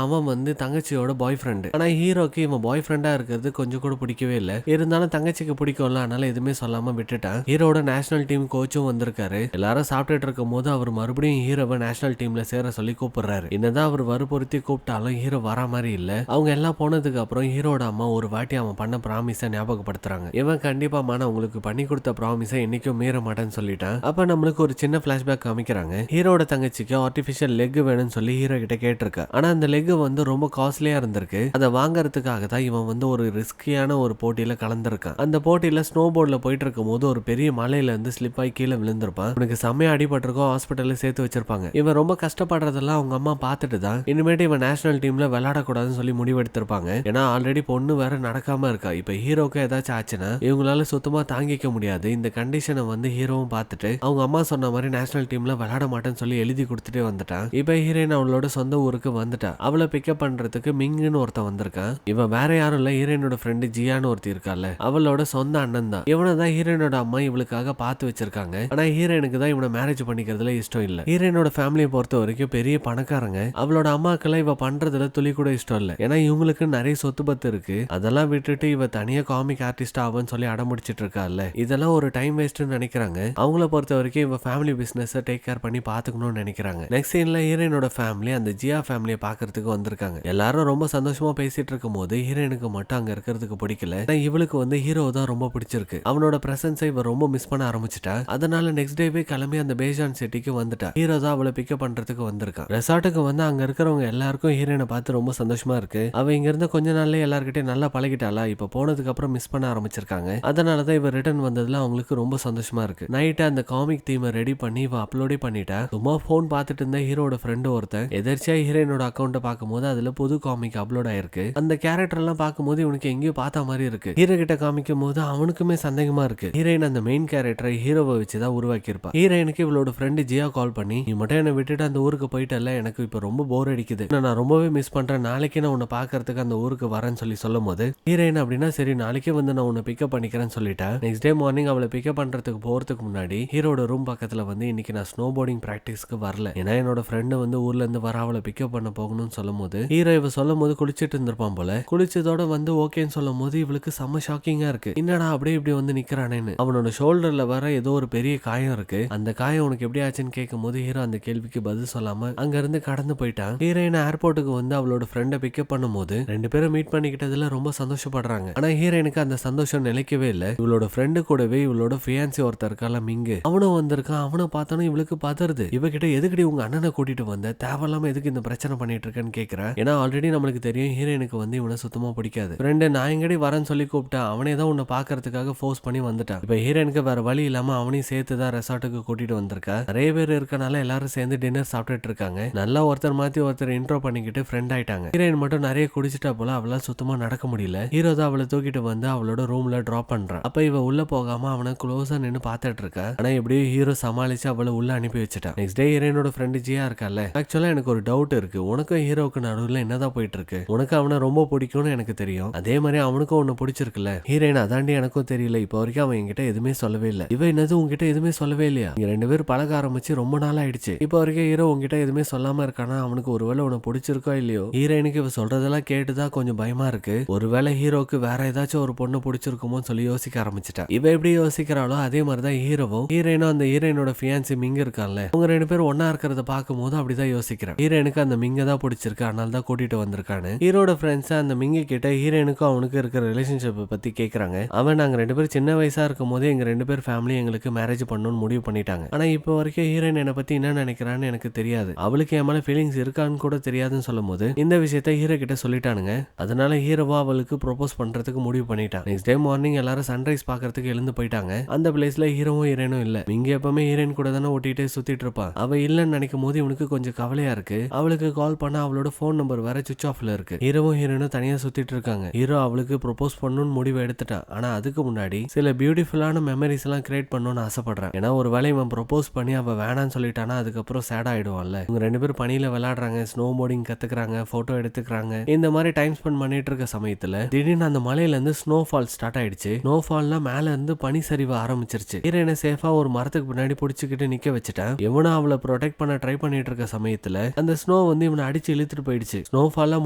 அவன் வந்து தங்கச்சியோட பாய் ஃப்ரெண்டு. ஆனா ஹீரோக்கு இவன் பாய் ஃப்ரெண்டா இருக்கிறது கொஞ்சம் கூட பிடிக்கவே இல்லை. இருந்தாலும் தங்கச்சிக்கு பிடிக்கும்ல, அதனால எதுவுமே சொல்லாம விட்டுட்டான். ஹீரோட நேஷனல் டீம் கோச்சும் வந்திருக்காரு. எல்லாரும் சாப்பிட்டுட்டு இருக்கும் போது அவர் மறுபடியும் ஹீரோவை நேஷனல் டீம்ல சேர சொல்லி கூப்பிடுறாரு. என்னதான் அவர் வற்புறுத்தி கூப்பிட்டாலும் ஹீரோ வர மாதிரி இல்ல. அவங்க எல்லாம் போனதுக்கு அப்புறம் ஹீரோட அம்மா ஒரு வாட்டி அவன் பண்ண ப்ராமிஸை ஞாபகப்படுத்துறாங்க. இவன் கண்டிப்பா நான் உங்களுக்கு பண்ணி கொடுத்த ப்ராமிஸை என்னைக்கும் மீற மாட்டேன்னு சொல்லிட்டான். அப்ப நம்மளுக்கு ஒரு சின்ன பிளாஷ்பேக் காமிக்கிறாங்க. ஹீரோட தங்கச்சிக்கு ஆர்டிபிஷியல் லெக் வேணும்னு சொல்லி ஹீரோ கிட்ட கேட்டிருக்கா. ஆனா அந்த லெக் வந்து ரொம்ப காஸ்ட்லியா இருந்திருக்கு. அதை வாங்கறதுக்காக தான் இவன் வந்து ஒரு ரிஸ்கியான ஒரு போட்டியில கலந்துருக்கான். அந்த போட்டியில ஸ்னோ போர்ட்ல போயிட்டு இருக்கும் போது ஒரு பெரிய மலையில இருந்து ஸ்லிப் ஆகி கீழே விழுந்திருப்பான். அவனுக்கு செம்மையா அடிபட்டிருக்கும். ஹாஸ்பிட்டல்ல சேர்த்து வச்சிருப்பாங்க. இவன் ரொம்ப கஷ்டப்படுறதெல்லாம் அவங்க அம்மா பார்த்துட்டு தான் இனிமேட்டு இவன் நேஷனல் டீம்ல விளையாடக்கூடாதுன்னு சொல்லி முடிவெடுத்திருப்பாங்க. ஏன்னா ஆல்ரெடி பொண்ணு வேற நடக்காம இருக்கா. இப்ப ஹீரோக்கு ஏதாச்சும் ஆச்சுன்னா இவங்களால சுத்தமா தாங்கிக்க முடியாது. இந்த கண்டிஷனை வந்து ஹீரோவும் பார்த்துட்டு அவங்க அம்மா சொன்ன மாதிரி நேஷனல் டீம்ல விளையாட மாட்டேன்னு சொல்லி எழுதி கொடுத்துட்டே வந்துட்டான். இப்ப ஹீரோயின் அவளோட சொந்த ஊருக்கு வந்துட்டா. அவளை பிக்கப் பண்றதுக்கு மிங்குன்னு ஒருத்தன் வந்திருக்கான். இவன் வேற யாரும் இல்ல, ஹீரோயினோட ஃப்ரெண்டு ஜியான்னு ஒருத்தி இருக்கால, அவளோட சொந்த அண்ணன் தான். இவனை தான் ஹீரோயினோட அம்மா இவளுக்காக பார்த்து வச்சிருக்காங்க. ஆனா ஹீரோயினுக்கு தான் இவனை மேரேஜ் பண்ணிக்கிறதுல இஷ்டம் இல்ல. ஹீரோயினோட ஃபேமிலியை பொறுத்த வரைக்கும் பெரிய பணக்காரங்க. அவளோட அம்மாக்கெல்லாம் இவ பண்றதுல துளி கூட இஷ்டம் இல்ல. ஏன்னா இவங்களுக்கு நிறைய சொத்து பத்து இருக்கு. அதெல்லாம் விட்டுட்டு இவ தனியா காமிக் ஆர்டிஸ்ட் ஆகும்னு சொல்லி அடம்பிடிச்சிட்டு இருக்கால. இதெல்லாம் ஒரு டைம் வேஸ்ட்னு நினைக்கிறாங்க. அவங்கள பொறுத்த வரைக்கும் இவ ஃபேமிலி பிசினஸ் டேக் கேர் பண்ணி பாத்துக்கணும்னு நினைக்கிறாங்க. நெக்ஸ்ட் சீன்ல ஹீரோயினோட ஃபேமிலி அந்த ஜியா ஃபேமிலியை பாக்குறதுக்கு வந்திருக்காங்க. எல்லாரும் ரொம்ப சந்தோஷமா பேசிட்டு இருக்கும் போது ஹீரோயினுக்கு மட்டும் அங்க இருக்கிறதுக்கு பிடிக்கல. இவளுக்கு வந்து ஹீரோ தான் ரொம்ப பிடிச்சிருக்கு. அவனோட பிரசன்ஸை இவ ரொம்ப மிஸ் பண்ண ஆரம்பிச்சிட்டா. அதனால நெக்ஸ்ட் டேவே கிளம்பி அந்த பேஜான் சிட்டிக்கு வந்துட்டா. ஹீரோ தான் அவளை பிக்கப் பண்றதுக்கு வந்திருக்கான். ரெசார்ட்டுக்கு வந்து அங்க இருக்கிறவங்க எல்லாருக்கும் ஹீரோயினை பார்த்து ரொம்ப சந்தோஷமா இருக்கு. அவ இங்க இருந்த கொஞ்ச நாள்லயே எல்லார்கிட்டயும் நல்லா பழகிட்டாளா. இப்ப போனதுக்கு அப்புறம் மிஸ் பண்ண ஆரம்பிச்சிருக்காங்க. அதனாலதான் இவ ரிட்டர்ன் வந்ததுல அவங்களுக்கு ரொம்ப சந்தோஷமா இருக்கு. நைட்டு அந்த காமிக் தீமை ரெடி பண்ணி இவ அப்லோடே பண்ணிட்டா. சும்மா போன் பார்த்துட்டு இருந்த ஹீரோட ஃப்ரெண்டு ஒருத்தன் எதர்ச்சியா ஹீரோயினோட அக்கௌண்ட்டை பார்க்கும்போது அதுல புது காமிக் அப்லோட் ஆயிருக்கு. அந்த கேரக்டர் எல்லாம் பார்க்கும்போது இவனுக்கு எங்கேயோ பார்த்த மாதிரி இருக்கு. ஹீரோ கிட்ட காமிக்கும் போது அவனுக்குமே சந்தேகமா இருக்கு. ஹீரோயின் அந்த மெயின் கேரக்டரை ஹீரோவை வச்சுதான் உருவாக்கி இருப்பா. ஹீரோயினுக்கு இவளோட ஃப்ரெண்டு ஜியா கால் பண்ணி, நீ மட்டும் என்னை விட்டுட்டு அந்த ஊருக்கு போயிட்டல, எனக்கு இப்ப ரொம்ப போர் அடிக்குது, நான் ரொம்பவே மிஸ் பண்றேன், நாளைக்கு நான் உன்னை பாக்குறதுக்கு அந்த ஊருக்கு வரேன்னு சொல்லி சொல்லும் போது ஹீரோயின் அப்படின்னா சரி நாளைக்கே வந்து நான் உன்னை பிக்கப் பண்ணிக்கிறேன்னு சொல்லிட்டா. நெக்ஸ்ட் டே மார்னிங் அவளை பிக்கப் பண்றதுக்கு போறதுக்கு முன்னாடி ஹீரோட ரூம் பக்கத்துல வந்து இன்னைக்கு நான் ஸ்னோ போர்டிங் பிராக்டிஸ்க்கு வரல, ஏன்னா என்னோட ஃப்ரெண்டு வந்து ஊர்ல இருந்து வர அவளை பிக்கப் பண்ண போகணும்னு சொல்லும் போது ஹீரோ இவ சொல்லும் போது குளிச்சிட்டு இருந்திருப்பான் போல. குளிச்சதோட வந்து ஓகேன்னு சொல்லும் போது இவளுக்கு செம்ம ஷாக்கிங்கா இருக்கு. என்னடா அப்படியே இப்படி வந்து நிக்கிறானேன்னு. அவனோட ஷோல்டர்ல வர ஏதோ ஒரு பெரிய காயம் இருக்கு. அந்த காயம் உனக்கு எப்படி ஆச்சுன்னு கேட்கும் போது ஹீரோ அந்த கேள்விக்கு பதில் சொல்லாம அங்க இருந்து கடந்து போயிட்டான். ஹீரோயின் ஏர்போர்ட்டுக்கு வந்து அவளோட ஃப்ரெண்டை பிக்கப் பண்ணும் போது ரெண்டு பேரும் மீட் பண்ணிக்கிட்டதுல ரொம்ப சந்தோஷப்படுறாங்க. ஆனா ஹீரோயினுக்கு அந்த சந்தோஷம் நிலைக்கவே இல்ல. இவளோட ஃப்ரெண்டு கூடவே இவளோட ஃபியான்சி ஒருத்தர் இருக்கால மிங்கு, அவனும் வந்திருக்கான். அவனை பார்த்தோன்னு இவளுக்கு பதறுது. இவகிட்ட எதுக்கடி உங்க அண்ணனை கூட்டிட்டு வந்த, தேவையில்லாம எதுக்கு இந்த பிரச்சனை பண்ணிட்டு இருக்கேன்னு கேக்குறேன். ஏன்னா ஆல்ரெடி நம்மளுக்கு தெரியும் ஹீரோயினுக்கு வந்து இவனை சுத்தமா பிடிக்காது. ஃப்ரெண்டு நான் எங்கடி வரேன்னு சொல்லி கூப்பிட்டு அவனே தான் உன்னை பாக்குறதுக்காக ஃபோர்ஸ் பண்ணி வந்துட்டான். இப்ப ஹீரோயினுக்கு வேற வழி இல்லாம அவனையும் சேர்த்து தான் ரெசார்ட்டுக்கு கூட்டிட்டு வந்திருக்கா. நிறைய பேர் இருக்கனால எல்லாரும் சேர்ந்து டின்னர் சாப்பிட்டுட்டு இருக்காங்க. நல்லா ஒருத்தர் மாத்தி ஒருத்தர் இன்ட்ரோ பண்ணிக்கிட்டு ஃப்ரெண்ட் ஆயிட்டாங்க. ஹீரோயின் மட்டும் நிறைய குடிச்சிட்டா போல அவளால் சுத்தமா நடக்க முடியல. ஹீரோ தான் அவளை தூக்கிட்டு வந்து அவளோட ரூம்ல டிராப் பண்றான். அப்ப இவ உள்ள போகாம அவனை க்ளோஸா நின்னு பாத்துட்டு இருக்கா. ஆனா எப்படியும் ஹீரோ சமாளிச்சு அவளை உள்ள அனுப்பி வச்சுட்டான். நெக்ஸ்ட் டே ஹீரோயினோட ஃப்ரெண்ட் ஜியா இருக்கால, ஆக்சுவலா எனக்கு ஒரு டவுட் இருக்கு. உனக்கும் ஹீரோவுக்கு நடுவுல என்னதான் போயிட்டு இருக்கு? உனக்கு அவனை ரொம்ப பிடிக்கும்னு எனக்கு தெரியும், அதே மாதிரி அவனுக்கும் ஒன்னு பிடிச்சிருக்குல்ல. ஹீரோயின் அதாண்டி எனக்கும் தெரியல, இப்போ வரைக்கும் அவன் என்கிட்ட எதுவுமே சொல்லவே இல்லை. இவ என்னது உங்ககிட்ட எதுவுமே சொல்லவே இல்லையா? நீங்க ரெண்டு பேரும் பழக ஆரம்பிச்சு ரொம்ப நாள் ஆயிடுச்சு, இப்போ வரைக்கும் ஹீரோ உங்ககிட்ட எதுவுமே சொல்லாம இருக்கானா? அவனுக்கு ஒருவேளை உன பிடிச்சிருக்கோ இல்லையோ? ஹீரோயினுக்கு இவ சொல்றதெல்லாம் கேட்டுதான் கொஞ்சம் பயமா இருக்கு. ஒருவேளை ஹீரோக்கு வேற ஏதாச்சும் ஒரு பொண்ணு பிடிச்சிருக்குமோ சொல்லி யோசிக்க ஆரம்பிச்சிட்டா. இவ எப்படி யோசிக்கிறாளோ அதே மாதிரிதான் ஹீரோவும். ஹீரோயினும் அந்த ஹீரோயினோட ஃபியான்சி மிங்க இருக்கான்ல, அவங்க ரெண்டு பேரும் ஒன்னா இருக்கிறத பார்க்கும்போது அப்படிதான் யோசிக்கிறான். ஹீரோயினுக்கு அந்த மிங்க தான் பிடிச்சிருக்கு, அதனால தான் கூட்டிட்டு வந்திருக்கான்னு. ஹீரோட ஃப்ரெண்ட்ஸ் அந்த மிங்க கிட்ட ஹீரோயினுக்கும் அவனுக்கு இருக்கிற ரிலேஷன்ஷிப் பத்தி கேக்குறாங்க. அவன் நாங்க ரெண்டு பேரும் சின்ன வயசா இருக்கும் போதே எங்க ரெண்டு பேர் ஃபேமிலி எங்களுக்கு மேரேஜ் பண்ணணும்னு முடிவு பண்ணிட்டாங்க. ஆனா இப்போ வரைக்கும் ஹீரோயின் என்னை பத்தி என்ன நினைக்கிறான்னு எனக்கு தெரியாது, அவளுக்கு என் மேல ஃபீலிங்ஸ் இருக்கான்னு கூட தெரியாதுன்னு சொல்லும் போது இந்த விஷயத்த ஹீரோ கிட்ட சொல்லிட்டானுங்க. அதனால ஹீரோவா அவளுக்கு ப்ரோபோஸ் பண்றதுக்கு முடிவு பண்ணிட்டான். நெக்ஸ்ட் டே மார்னிங் எல்லாரும் சன்ரைஸ் பாக்குறதுக்கு எழுந்து போயிட்டாங்க. அந்த பிளேஸ்ல ஹீரோவும் ஹீரோயினும் இல்ல. இங்க எப்பவுமே ஹீரோயின் கூட தானே ஓட்டிட்டே சுத்திட்டு இருப்பா. அவ இல்லன்னு நினைக்கும் போது இவனுக்கு கொஞ்சம் கவலையா இருக்கு. அவளுக்கு கால் பண்ண அவளோட போன் நம்பர் வேற சுவிச் ஆஃப்ல இருக்கு. ஹீரோவும் ஹீரோயினும் தனியா சுத்திட்டு இருக்காங்க. ஹீரோ அவளுக்கு ப்ரோபோஸ் பண்ணணும்னு முடிவு எடுத்துட்டான். ஆனா அதுக்கு முன்னாடி சில பியூட்டிஃபுல்லான மெமரிஸ் எல்லாம் கிரியேட் பண்ணணும்னு ஆசைப்படுறான். ஏன்னா ஒரு வேளை இவன் ப்ரோபோஸ் பண்ணி அவ வேணான்னு சொல்லிட்டானா அதுக்கப்புறம் சேட் ஆயிடுவான்ல. இவங்க ரெண்டு பேரும் பனியில விளையாடுறாங்க, ஸ்னோ போர்டிங் கத்துக்கிறாங்க, போட்டோ எடுத்துக்கிறாங்க. இந்த மாதிரி டைம் ஸ்பெண்ட் பண்ணிட்டு இருக்க சமயத்துல திடீர்னு அந்த மலையில இருந்து ஸ்னோ ஃபால் ஸ்டார்ட் ஆயிடுச்சு. ஸ்னோ ஃபால்னா மேல இருந்து பனி சரிவு ஆரம்பிச்சிருச்சு. ஹீரோயினை சேஃபா ஒரு மரத்துக்கு பின்னாடி புடிச்சுக்கிட்டு நிக்க வச்சுட்டேன். இவனும் அவளை ப்ரொடெக்ட் பண்ண ட்ரை பண்ணிட்டு இருக்க சமயத்துல அந்த ஸ்னோ வந்து இவனை அடிச்சு இழுத்துட்டு போயிடுச்சு. ஸ்னோ ஃபால்லாம்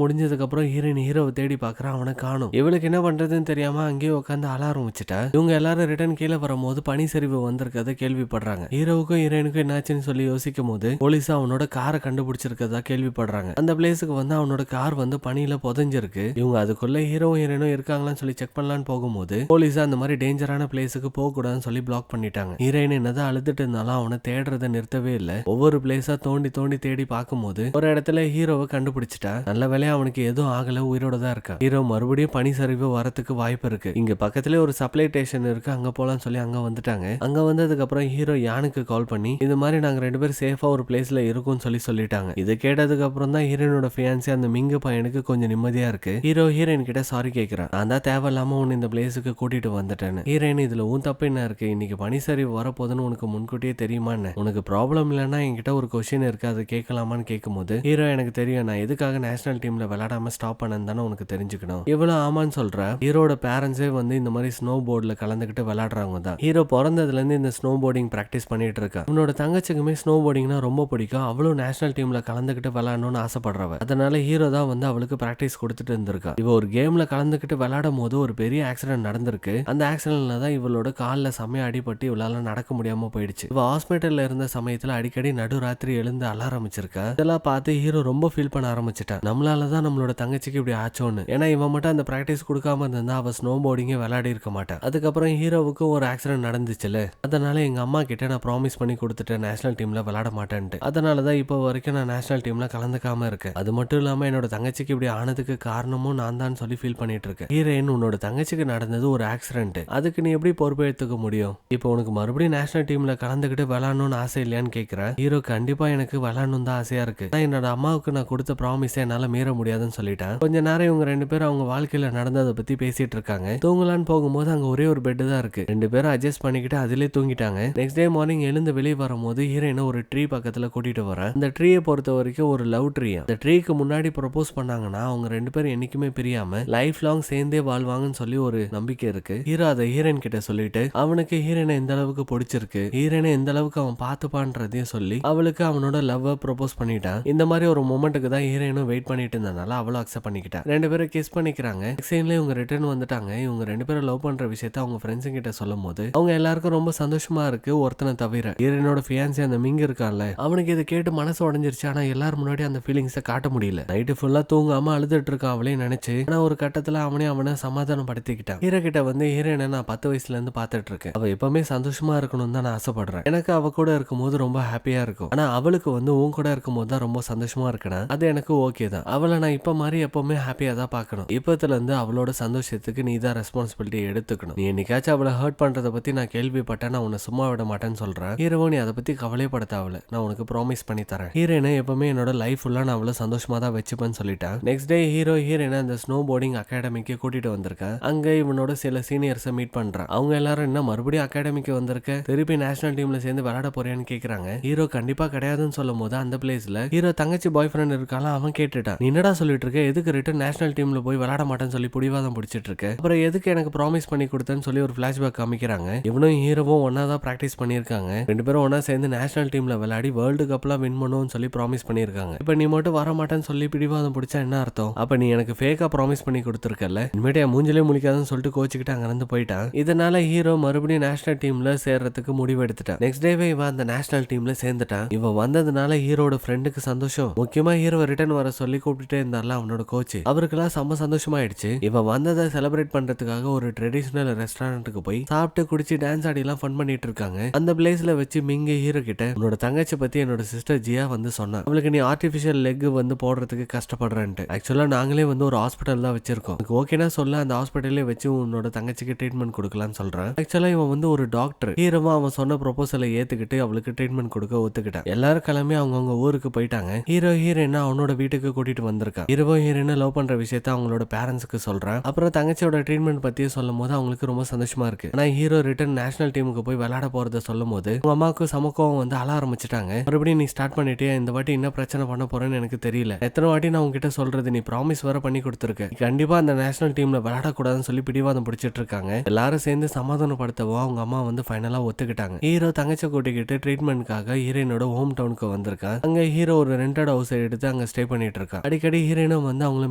முடிஞ்சதுக்கு அப்புறம் ஹீரோயின் ஹீரோவை தேடி பாக்குறான், அவனை காணும். இவளுக்கு என்ன பண்றதுன்னு தெரியாம அங்கேயே உட்காந்து அழ ஆரம்பிச்சுட்டா. இவங்க எல்லாரும் ரிட்டர்ன் கீழே வரும்போது பனி சரிவு வந்திருக்கதை கேள்விப்படுறாங்க. ஹீரோவுக்கும் ஹீரோயினுக்கும் என்னாச்சுன்னு சொல்லி யோசிக்கும் போது போலீஸ் அவனோட காரை கண்டுபிடிச்சிருக்கதா கேள்விப்படுறாங்க. அந்த பிளேஸுக்கு வந்து அவனோட கார் வந்து பனியில புதைஞ்சிருக்கு. இவங்க அதுக்குள்ள ஹீரோவும் ஹீரோயினும் இருக்காங்களான்னு சொல்லி செக் பண்ணலான்னு போகும்போது போலீஸ் அந்த மாதிரி டேஞ்சரான பிளேஸுக்கு போக கூடாதுன்னு சொல்லி பிளாக் பண்ணிட்டாங்க. ஹீரோயின் என்னதான் அழுதுட்டு இருந்தாலும் அவனை தேடுறதை நிறுத்தவே இல்ல. ஒவ்வொரு பிளேஸா தோண்டி தோண்டி தேடி பார்க்கும்போது ஒரு இடத்துல ஹீரோவை கண்டுபிடிச்சிட்டா. நல்ல வேலையா அவனுக்கு எதுவும் ஆகல, உயிரோட தான் இருக்கா. ஹீரோ மறுபடியும் பனி சரிவு வரத்துக்கு வாய்ப்பு இருக்கு. இங்க பக்கத்துல ஒரு சப்ளை ஸ்டேஷன் இருக்கு, அங்க போலான்னு சொல்லி அங்க வந்துட்டாங்க. அங்க வந்ததுக்கு அப்புறம் ஹீரோ யானுக்கு கால் பண்ணி இந்த மாதிரி நாங்க ரெண்டு பேரும் சேஃபா ஒரு பிளேஸ்ல இருக்கும்னு சொல்லிட்டாங்க. இது கேட்டதுக்கு அப்புறம் தான் ஹீரோயினோட ஃபியான்சி அந்த மிங்க பையனுக்கு கொஞ்சம் நிம்மதியா இருக்கு. ஹீரோ ஹீரோயின் கிட்ட சாரி கேக்குறான். நான் தான் தேவையில்லாம உன்னை இந்த பிளேஸுக்கு கூட்டிட்டு வந்துட்டேன்னு. ஹீரோயின் இதுல உன் தப்பு என்ன இருக்கு? இன்னைக்கு பனி சரிவு வரப்போதுன்னு உனக்கு முன்கூட்டியே தெரியுமான்னு? உனக்கு ப்ராப்ளம் இல்லைன்னா என்கிட்ட ஒரு கொஸ்டின் இருக்கு, அதை கேட்கலாமான்னு கேட்கும்போது ஹீரோ எனக்கு தெரியும், நான் எதுக்காக நேஷனல் டீம்ல விளையாடாம ஸ்டாப் பண்ணேன்னு தானே உனக்கு தெரிஞ்சுக்கணும். இவ்வளவு ஆமான்னு சொல்ற. ஹீரோட பேரண்ட்ஸே வந்து இந்த மாதிரி ஸ்னோ போர்ட்ல கலந்துக்கிட்டு விளையாடுறவங்க தான். ஹீரோ பிறந்ததுல இருந்து இந்த ஸ்னோ போர்டிங் பிராக்டிஸ் பண்ணிட்டு இருக்கா. உன்னோட தங்கச்சிக்குமே ஸ்னோ போர்டிங்னா ரொம்ப பிடிக்கும். அவளும் நேஷனல் டீம்ல கலந்துக்கிட்டு விளையாடணும்னு ஆசைப்படுறவ. அதனால ஹீரோ தான் வந்து அவளுக்கு பிராக்டிஸ் கொடுத்துட்டு இருந்திருக்கா. இவ ஒரு கேம்ல கலந்துக்கிட்டு விளையாடும் போது ஒரு பெரிய ஆக்சிடென்ட் நடந்திருக்கு. அந்த ஆக்சிடென்ட்ல தான் இவளோட கால்ல செமையா அடிபட்டு இவளால நடக்க முடியாம போயிடுச்சு. இவ ஹாஸ்பிட்டல்ல இருந்த சமயத்துல அடிக்கடி நடுராத்திரி எழுந்து அழ ஆரம்பிச்சிருக்கா. இதெல்லாம் பார்த்து ஹீரோ ரொம்ப ஃபீல் பண்ண ஆரம்பிச்சிட்டா. நம்மளாலதான் நம்மளோட தங்கச்சிக்கு இப்படி ஆச்சோன்னு. ஏன்னா இவன் மட்டும் அந்த பிராக்டிஸ் கொடுக்காம இருந்தா அவ ஸ்னோ போர்டிங்கே விளையாடி இருக்க மாட்டா. அதுக்கப்புறம் ஹீரோவுக்கு ஒரு ஆக்சிடென்ட் நடந்துச்சுல, அதனால எங்க அம்மா கிட்ட நான் ப்ராமிஸ் பண்ணி கொடுத்துட்டேன் நேஷனல் டீம்ல விளையாட மாட்டேன்ட்டு. அதனாலதான் இப்போ வரைக்கும் நான் நேஷனல் டீம்ல கலந்துக்காம இருக்கேன். அது மட்டும் இல்லாம என்னோட தங்கச்சிக்கு இப்படி ஆனதுக்கு காரணமும் நான் தான் சொல்லி ஃபீல் பண்ணிட்டு இருக்கேன். ஹீரோயின் உன்னோட தங்கச்சிக்கு நடந்தது ஒரு ஆக்சிடென்ட், அதுக்கு நீ எப்படி பொறுப்பேற்றுக்க முடியும்? இப்போ உனக்கு மறுபடியும் நேஷனல் டீம்ல கலந்துக்கிட்டு விளையாடணும்னு ஆசை இல்லையான்னு கேட்கிற. ஹீரோ கண்டிப்பா எனக்கு விளையாடணும் தான் ஆசையா இருக்கு. என்னோட அம்மாவுக்கு நான் கொடுத்த ப்ராமிஸை என்னால மீற முடியாதுன்னு சொல்லிட்டேன். கொஞ்ச நேரம் இவங்க ரெண்டு பேரும் அவங்க வாழ்க்கையில நடந்ததை பத்தி பேசிட்டு இருக்காங்க. தூங்கலான்னு போகும்போது அங்க ஒரே ஒரு பெட் தான் இருக்கு. ரெண்டு பேரும் அட்ஜஸ்ட் பண்ணிக்கிட்டு அதிலே தூங்கிட்டாங்க. நெக்ஸ்ட் டே மார்னிங் எழுந்து வெளியே வரும்போது ஹீரோயினை ஒரு ட்ரீ பக்கத்துல கூட்டிட்டு வரேன். அந்த ட்ரீயை பொறுத்த வரைக்கும் ஒரு லவ் ட்ரீ. அந்த ட்ரீக்கு முன்னாடி ப்ரொபோஸ் பண்ணாங்கன்னா அவங்க ரெண்டு பேரும் என்னைக்குமே பிரியாம லைஃப் லாங் சேர்ந்தே வாழ்வாங்கன்னு சொல்லி ஒரு நம்பிக்கை இருக்கு. ஹீரோ அதை ஹீரோயின் கிட்ட சொல்லிட்டு அவனுக்கு ஹீரோயினை எந்த அளவுக்கு பிடிச்சிருக்கு, ஹீரோயினை எந்த அளவுக்கு அவன் பார்த்துப்பான்றதையும் சொல்லி அவளுக்கு அவனோட லவ் ப்ரொபோஸ் பண்ணிட்டான். இந்த மாதிரி ஒரு மொமெண்ட்டுக்கு தான் ஹீரோயினும் வெயிட் பண்ணிட்டு இருந்தனால அவளும் அக்செப்ட் பண்ணிக்கிட்டான். ரெண்டு பேரும் கிஸ் பண்ணிக்கிறாங்க. சீன்ல இவங்க ரிட்டர்ன் வந்துட்டாங்க. இவங்க ரெண்டு பேரும் லவ் பண்ற விஷயத்த அவங்க ஃப்ரெண்ட்ஸ் கிட்ட சொல்லும் போது அவங்க எல்லாருக்கும் ரொம்ப சந்தோஷமா இருக்கு, ஒருத்தனை தவிர. ஹீரோயினோட ஃபியான்சி அந்த மிங்க இருக்கான்ல, அவனுக்கு இதை கேட்டு மனசு உடைஞ்சிருச்சு. ஆனா எல்லாரும் முன்னாடி அந்த ஃபீலிங்ஸை காட்ட முடியல. நைட்டு ஃபுல்லா தூங்காம அழுதுட்டு இருக்கான் அவளே நினைச்சு. ஆனா ஒரு கட்டத்துல அவனை சமாதானம் படுத்திக்கிட்டான். ஹீரோ கிட்ட வந்து ஹீரோயினை நான் 10 வயசுல இருந்து பாத்துட்டு இருக்கேன், அவ எப்பவுமே சந்தோஷமா இருக்கணும் தான் நான் ஆசைப்படுறேன். எனக்கு அவ கூட இருக்கும்போது ரொம்ப ஹாப்பியா இருக்கும். ஆனா அவளுக்கு வந்து உன் கூட இருக்கும்போது தான் ரொம்ப சந்தோஷமா இருக்கணும். அது எனக்கு ஓகே தான். அவளை நான் இப்ப மாதிரி எப்பவுமே ஹாப்பியா தான் பாக்கணும். இப்பத்துல இருந்து அவளோட சந்தோஷம் சந்தோஷத்துக்கு நீ தான் ரெஸ்பான்சிபிலிட்டி எடுத்துக்கணும். நீ என்னைக்காச்சும் அவளை ஹர்ட் பண்றத பத்தி நான் கேள்விப்பட்டேன், நான் உன்னை சும்மா விட மாட்டேன்னு சொல்றேன். ஹீரோவும் நீ அதை பத்தி கவலைப்பட தேவையில்ல, நான் உனக்கு ப்ராமிஸ் பண்ணி தரேன். ஹீரோயினை எப்பவுமே என்னோட லைஃப் ஃபுல்லா நான் அவளை சந்தோஷமா தான் வச்சுப்பேன்னு சொல்லிட்டேன். நெக்ஸ்ட் டே ஹீரோயினை அந்த ஸ்னோ போர்டிங் அகாடமிக்கு கூட்டிட்டு வந்திருக்கேன். அங்க இவனோட சில சீனியர்ஸை மீட் பண்றான். அவங்க எல்லாரும் என்ன மறுபடியும் அகாடமிக்கு வந்திருக்க, திருப்பி நேஷனல் டீம்ல சேர்ந்து விளையாட போறியான்னு கேக்குறாங்க. ஹீரோ கண்டிப்பா கிடையாதுன்னு சொல்லும் போது அந்த பிளேஸ்ல ஹீரோ தங்கச்சி பாய் ஃப்ரெண்ட் இருக்கால, அவன் கேட்டுட்டான், நீ என்னடா சொல்லிட்டு இருக்க, எதுக்கு ரிட்டன் நேஷனல் டீம்ல போய் விளையாட மாட்டேன்னு சொல்லி புடிவாதம் பிடிச்சிட்டு இருக்க, அப்புறம் எதுக்கு எனக்கு ப்ராமிஸ் பண்ணி கொடுத்தேன்னு சொல்லி ஒரு பிளாஷ்பேக் காமிக்கிறாங்க. இவனும் ஹீரோவும் ஒன்னா தான் பிராக்டிஸ் பண்ணிருக்காங்க. ரெண்டு பேரும் ஒன்னா சேர்ந்து நேஷனல் டீம்ல விளையாடி வேர்ல்டு கப்லாம் வின் பண்ணுவோம்னு சொல்லி ப்ராமிஸ் பண்ணிருக்காங்க. இப்ப நீ மட்டும் வர மாட்டேன்னு சொல்லி பிடிவாதம் பிடிச்சா என்ன அர்த்தம்? அப்ப நீ எனக்கு ஃபேக்கா ப்ராமிஸ் பண்ணி கொடுத்துருக்கல, இனிமேட்டு என் மூஞ்சிலே முழிக்காதுன்னு சொல்லிட்டு கோச்சிக்கிட்டு அங்க இருந்து போயிட்டான். இதனால ஹீரோ மறுபடியும் நேஷனல் டீம்ல சேர்றதுக்கு முடிவு எடுத்துட்டான். நெக்ஸ்ட் டேவே இவன் அந்த நேஷனல் டீம்ல சேர்ந்துட்டான். இவன் வந்ததுனால ஹீரோட ஃப்ரெண்டுக்கு சந்தோஷம். முக்கியமா ஹீரோ ரிட்டர்ன் வர சொல்லி கூப்பிட்டுட்டே இருந்தார்ல அவனோட கோச், அவருக்கெல்லாம் செம்ம சந்தோஷமாயிடுச்சு. இவன் வந்ததை செலிப்ரேட் பண்றதுக்காக ஒரு ட்ரெடிஷனல் ரெஸ்டாரண்ட்டுக்கு போய் சாப்பிட்டு குடிச்சு டான்ஸ் ஆடி எல்லாம் ஃபன் பண்ணிட்டு இருக்காங்க. அந்த பிளேஸ்ல வச்சு மிங்க ஹீரோ கிட்ட உன்னோட தங்கச்சி பத்தி என்னோட சிஸ்டர் ஜியா வந்து சொன்னா, அவளுக்கு நீ ஆர்டிபிஷியல் லெக் வந்து போடுறதுக்கு கஷ்டப்படுறேன்ட்டு. ஆக்சுவலா நாங்களே வந்து ஒரு ஹாஸ்பிட்டல் தான் வச்சிருக்கோம், ஓகேனா சொல்ல அந்த ஹாஸ்பிட்டலே வச்சு உன்னோட தங்கச்சிக்கு ட்ரீட்மெண்ட் கொடுக்கலாம்னு சொல்றான். ஆக்சுவலா இவன் வந்து ஒரு டாக்டர். ஹீரோவா அவன் சொன்ன ப்ரொபோசலை ஏத்துக்கிட்டு அவளுக்கு ட்ரீட்மெண்ட் கொடுக்க ஒத்துக்கிட்டான். எல்லாரும் கிளம்பி அவங்கவுங்க ஊருக்கு போயிட்டாங்க. ஹீரோயினா அவனோட வீட்டுக்கு கூட்டிட்டு வந்திருக்கான். ஹீரோயினை லவ் பண்ற விஷயத்த அவங்களோட பேரண்ட்ஸ்க்கு சொல்றான். அப்புறம் தங்கச்சியோட ட்ரீட்மெண்ட் பத்தி சொல்லும் போது அவங்களுக்கு ரொம்ப சந்தோஷமா இருக்கு. ஆனா ஹீரோ ரிட்டர்ன் நேஷனல் டீமுக்கு போய் விளையாட போறத சொல்லும் போது உங்க அம்மாவுக்கு சமக்கம் வந்து அழ ஆரம்பிச்சிட்டாங்க. மறுபடியும் நீ ஸ்டார்ட் பண்ணிட்டே, இந்த வாட்டி என்ன பிரச்சனை பண்ண போறேன்னு எனக்கு தெரியல, எத்தனை வாட்டி நான் உங்ககிட்ட சொல்றது, நீ ப்ராமிஸ் வர பண்ணி கொடுத்துருக்க, கண்டிப்பா அந்த நேஷனல் டீம்ல விளையாடக்கூடாதுன்னு சொல்லி பிடிவாதம் பிடிச்சிட்டு இருக்காங்க. எல்லாரும் சேர்ந்து சமாதானப்படுத்தவோ அவங்க அம்மா வந்து ஃபைனலா ஒத்துக்கிட்டாங்க. ஹீரோ தங்கச்சி கூட்டிக்கிட்டு ட்ரீட்மெண்ட்காக ஹீரோயினோட ஹோம் டவுனுக்கு வந்திருக்கான். அங்க ஹீரோ ஒரு ரெண்டட் ஹவுஸ் எடுத்து அங்க ஸ்டே பண்ணிட்டு இருக்கான். அடிக்கடி ஹீரோயினும் வந்து அவங்கள